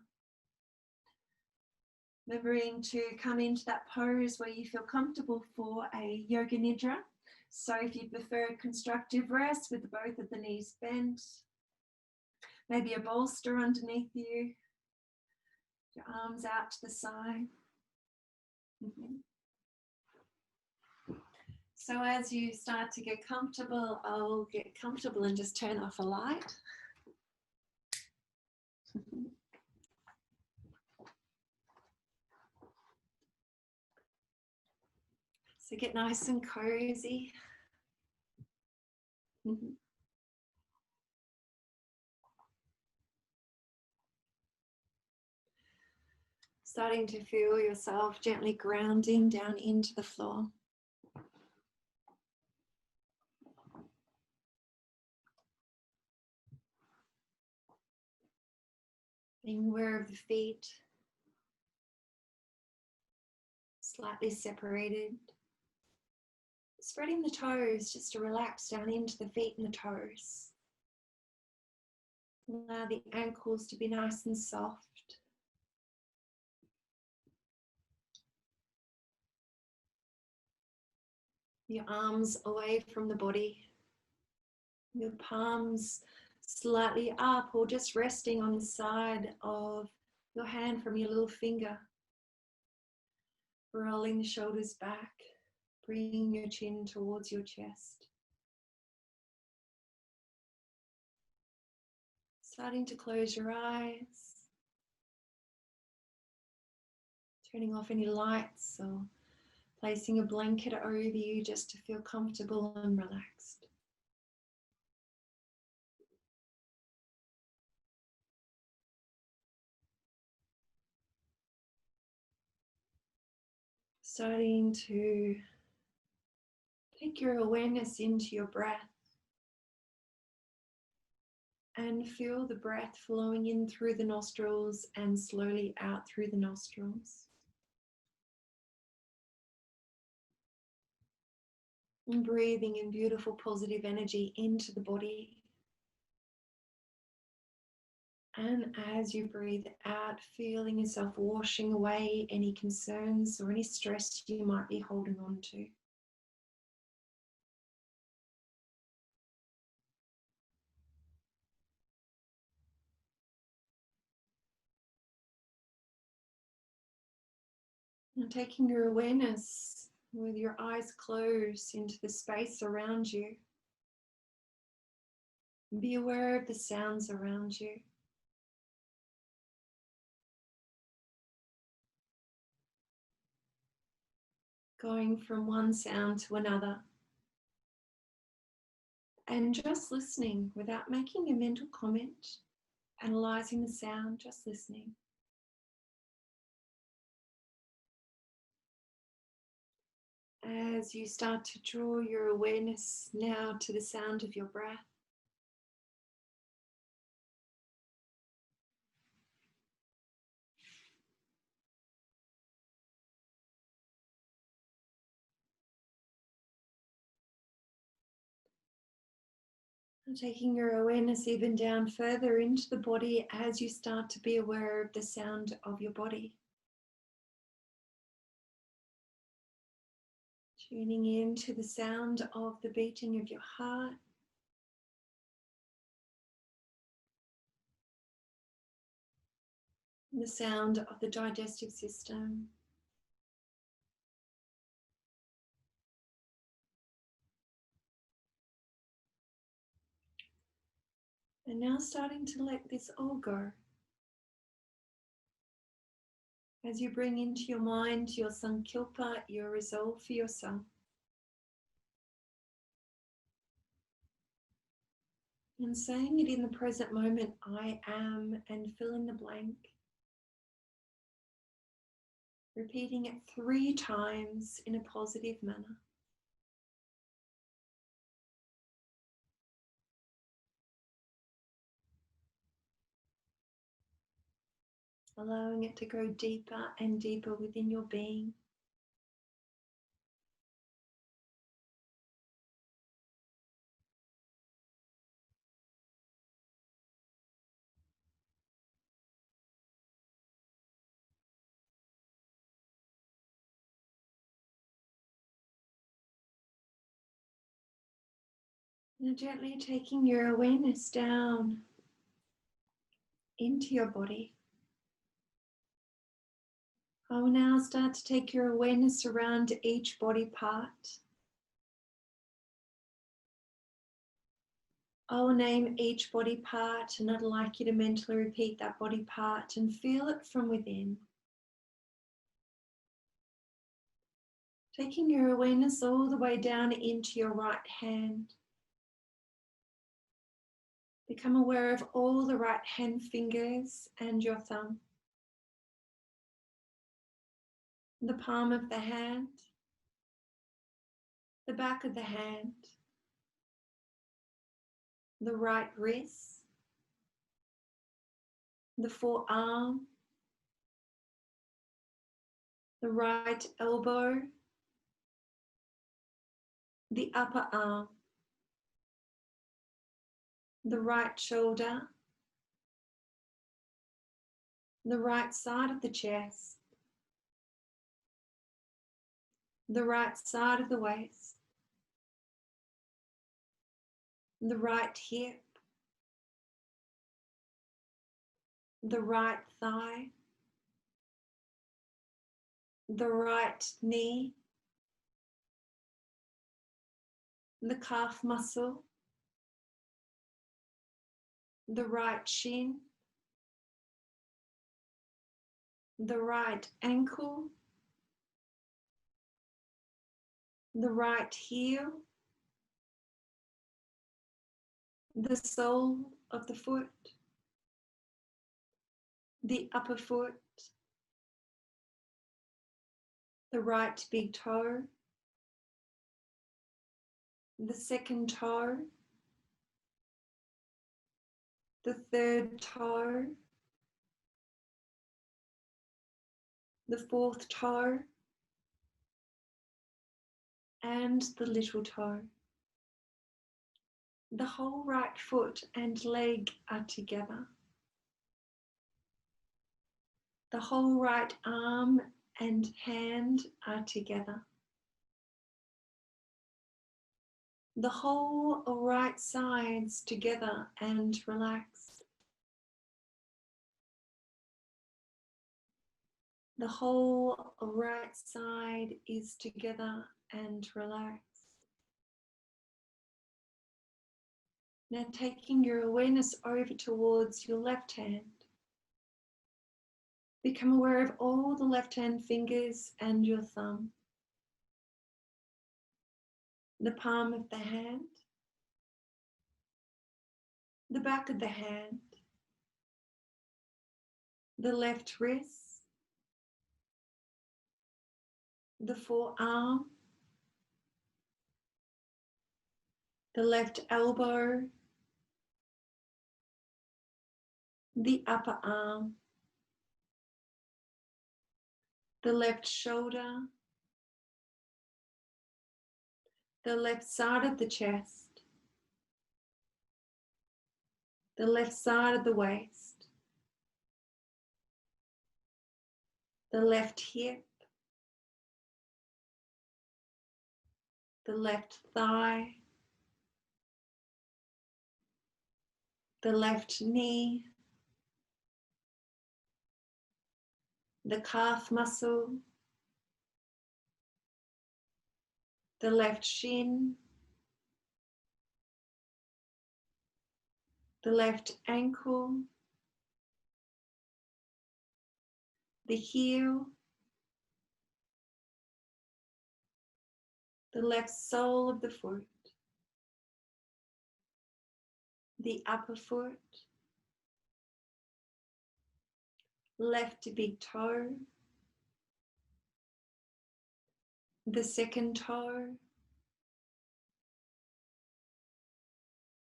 Remembering to come into that pose where you feel comfortable for a Yoga Nidra. So if you prefer constructive rest with both of the knees bent, maybe a bolster underneath you, your arms out to the side. So as you start to get comfortable, I'll get comfortable and just turn off a light. So get nice and cozy. Starting to feel yourself gently grounding down into the floor. Being aware of the feet, slightly separated. Spreading the toes just to relax down into the feet and the toes. Allow the ankles to be nice and soft. Your arms away from the body. Your palms slightly up or just resting on the side of your hand from your little finger. Rolling the shoulders back, bringing your chin towards your chest. Starting to close your eyes. Turning off any lights or placing a blanket over you just to feel comfortable and relaxed. Starting to take your awareness into your breath and feel the breath flowing in through the nostrils and slowly out through the nostrils. And breathing in beautiful positive energy into the body. And as you breathe out, feeling yourself washing away any concerns or any stress you might be holding on to. And taking your awareness with your eyes closed into the space around you. Be aware of the sounds around you. Going from one sound to another. And just listening without making a mental comment, analysing the sound, just listening. As you start to draw your awareness now to the sound of your breath. Taking your awareness even down further into the body as you start to be aware of the sound of your body. Tuning in to the sound of the beating of your heart. The sound of the digestive system. And now starting to let this all go. As you bring into your mind your sankilpa, your resolve for yourself. And saying it in the present moment, I am, and fill in the blank. Repeating it 3 times in a positive manner. Allowing it to go deeper and deeper within your being. Now gently taking your awareness down into your body. I will now start to take your awareness around each body part. I will name each body part, and I'd like you to mentally repeat that body part and feel it from within. Taking your awareness all the way down into your right hand. Become aware of all the right hand fingers and your thumb. The palm of the hand. The back of the hand. The right wrist. The forearm. The right elbow. The upper arm. The right shoulder. The right side of the chest. The right side of the waist. The right hip. The right thigh. The right knee. The calf muscle. The right shin. The right ankle. The right heel. The sole of the foot. The upper foot. The right big toe. The second toe. The third toe. The fourth toe. And the little toe. The whole right foot and leg are together. The whole right arm and hand are together. The whole right sides together and relaxed. The whole right side is together and relaxed. Now taking your awareness over towards your left hand. Become aware of all the left hand fingers and your thumb. The palm of the hand. The back of the hand. The left wrist. The forearm. The left elbow. The upper arm. The left shoulder. The left side of the chest. the left side of the waist, the left hip, the left thigh, the left knee, the calf muscle, the left shin, the left ankle, the heel, the left sole of the foot, the upper foot, left big toe, the second toe,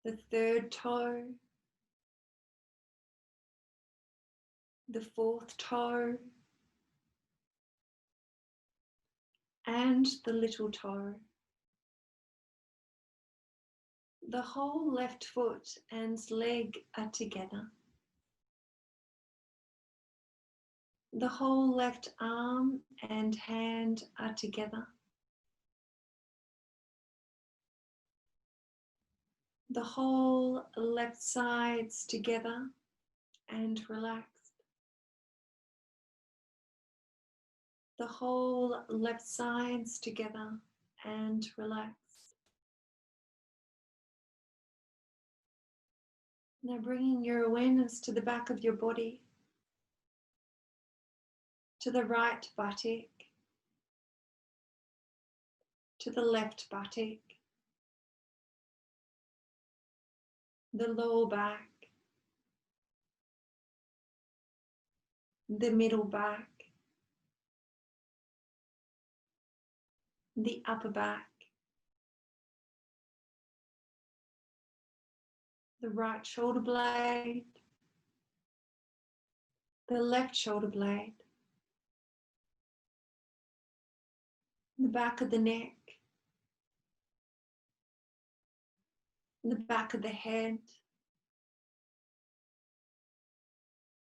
the third toe, the fourth toe, and the little toe. The whole left foot and leg are together. The whole left arm and hand are together. The whole left side's together and relaxed. The whole left side's together and relaxed. Now bringing your awareness to the back of your body, to the right buttock, to the left buttock, the lower back, the middle back, the upper back, the right shoulder blade, the left shoulder blade, the back of the neck, the back of the head,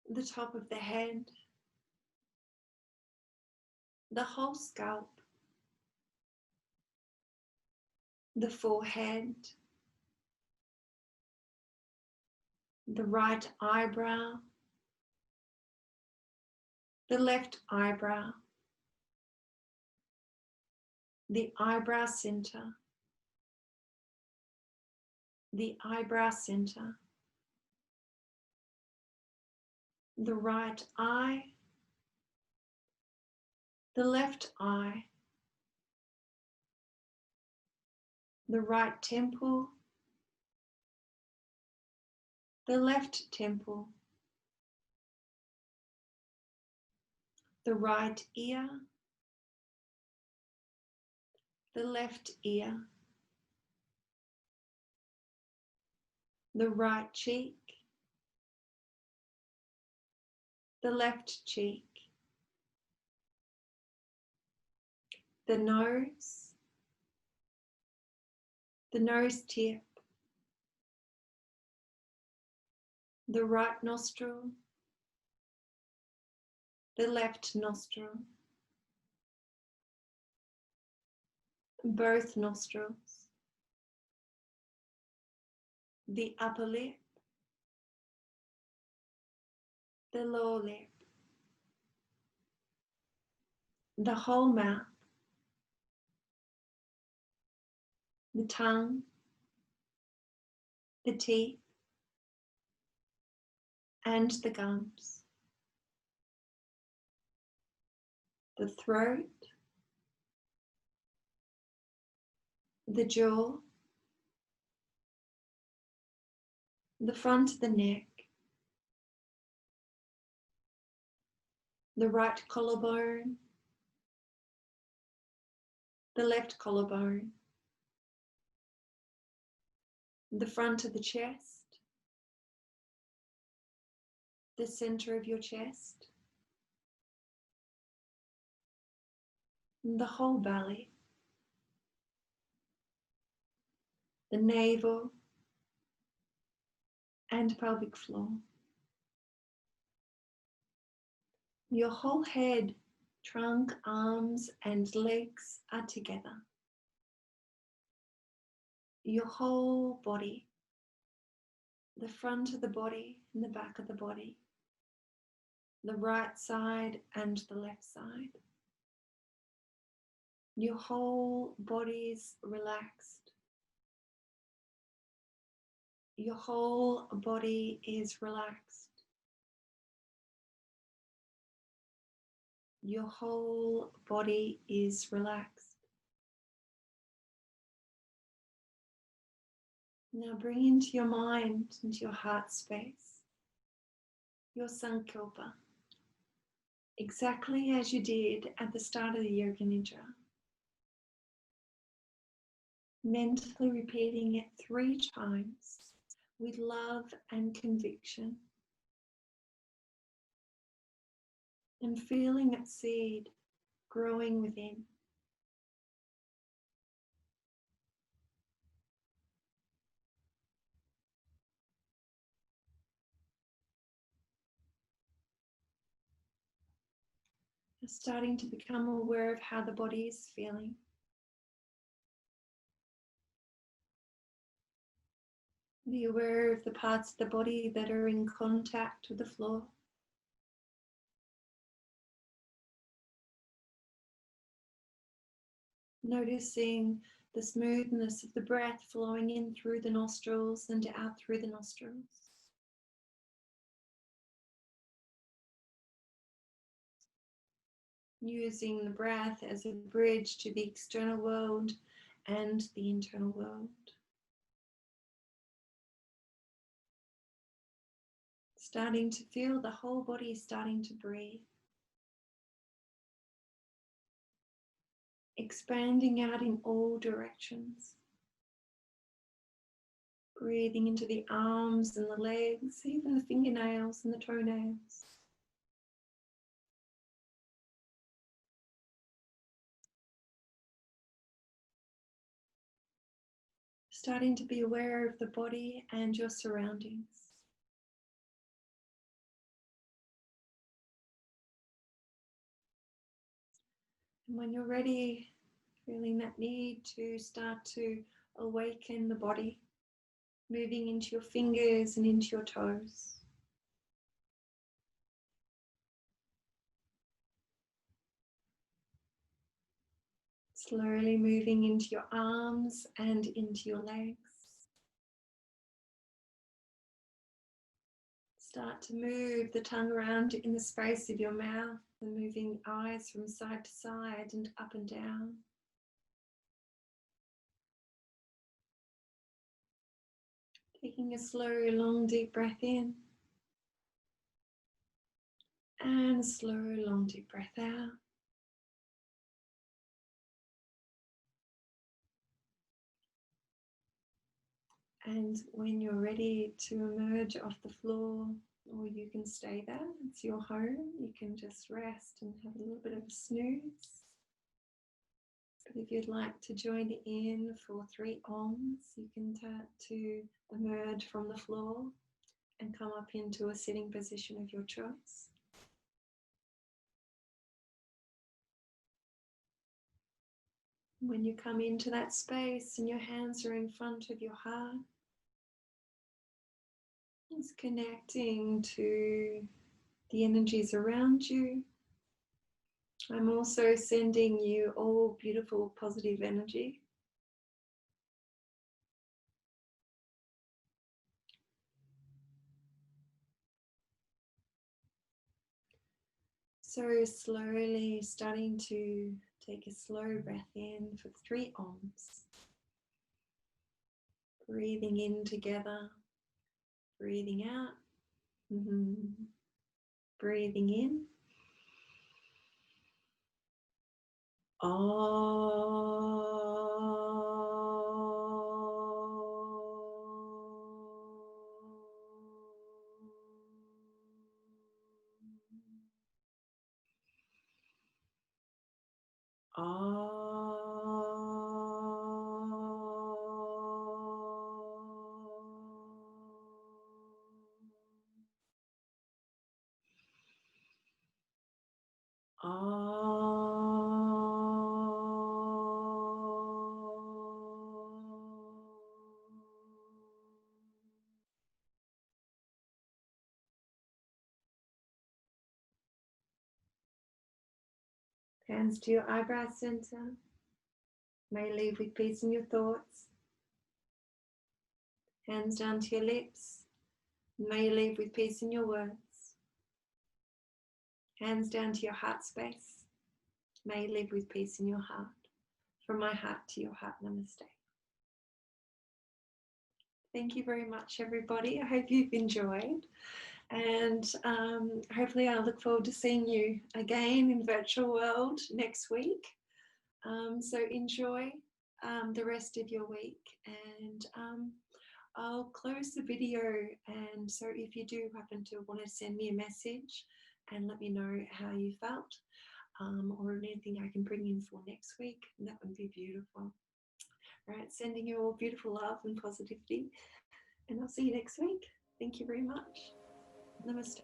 the top of the head, the whole scalp, the forehead, the right eyebrow, the left eyebrow, the eyebrow center, the eyebrow center, the right eye, the left eye, the right temple, the left temple, the right ear, the left ear, the right cheek, the left cheek, the nose tip, the right nostril, the left nostril, both nostrils, the upper lip, the lower lip, the whole mouth, the tongue, the teeth, and the gums, the throat, the jaw, the front of the neck, the right collarbone, the left collarbone, the front of the chest, the center of your chest, the whole belly, the navel, and pelvic floor. Your whole head, trunk, arms, and legs are together. Your whole body, the front of the body and the back of the body, the right side and the left side. Your whole body is relaxed. Your whole body is relaxed. Your whole body is relaxed. Now bring into your mind, into your heart space, your Sankilpa, exactly as you did at the start of the Yoga Nidra. Mentally repeating it 3 times with love and conviction, and feeling that seed growing within. You're starting to become aware of how the body is feeling. Be aware of the parts of the body that are in contact with the floor. Noticing the smoothness of the breath flowing in through the nostrils and out through the nostrils. Using the breath as a bridge to the external world and the internal world. Starting to feel the whole body starting to breathe. Expanding out in all directions. Breathing into the arms and the legs, even the fingernails and the toenails. Starting to be aware of the body and your surroundings. And when you're ready, feeling that need to start to awaken the body, moving into your fingers and into your toes. Slowly moving into your arms and into your legs. Start to move the tongue around in the space of your mouth and moving eyes from side to side and up and down. Taking a slow, long, deep breath in. And a slow, long, deep breath out. And when you're ready to emerge off the floor, or you can stay there, it's your home, you can just rest and have a little bit of a snooze. But if you'd like to join in for 3 ohms, you can start to emerge from the floor and come up into a sitting position of your choice. When you come into that space and your hands are in front of your heart, it's connecting to the energies around you. I'm also sending you all beautiful positive energy. So slowly starting to take a slow breath in for 3 ohms. Breathing in together, breathing out, breathing in. Hands to your eyebrow center. May you leave with peace in your thoughts. Hands down to your lips. May you leave with peace in your words. Hands down to your heart space. May you live with peace in your heart. From my heart to your heart, namaste. Thank you very much, everybody. I hope you've enjoyed. And hopefully I look forward to seeing you again in virtual world next week. So enjoy the rest of your week, and I'll close the video. And so if you do happen to want to send me a message and let me know how you felt, or anything I can bring in for next week, that would be beautiful. All right, sending you all beautiful love and positivity, and I'll see you next week. Thank you very much. Namaste.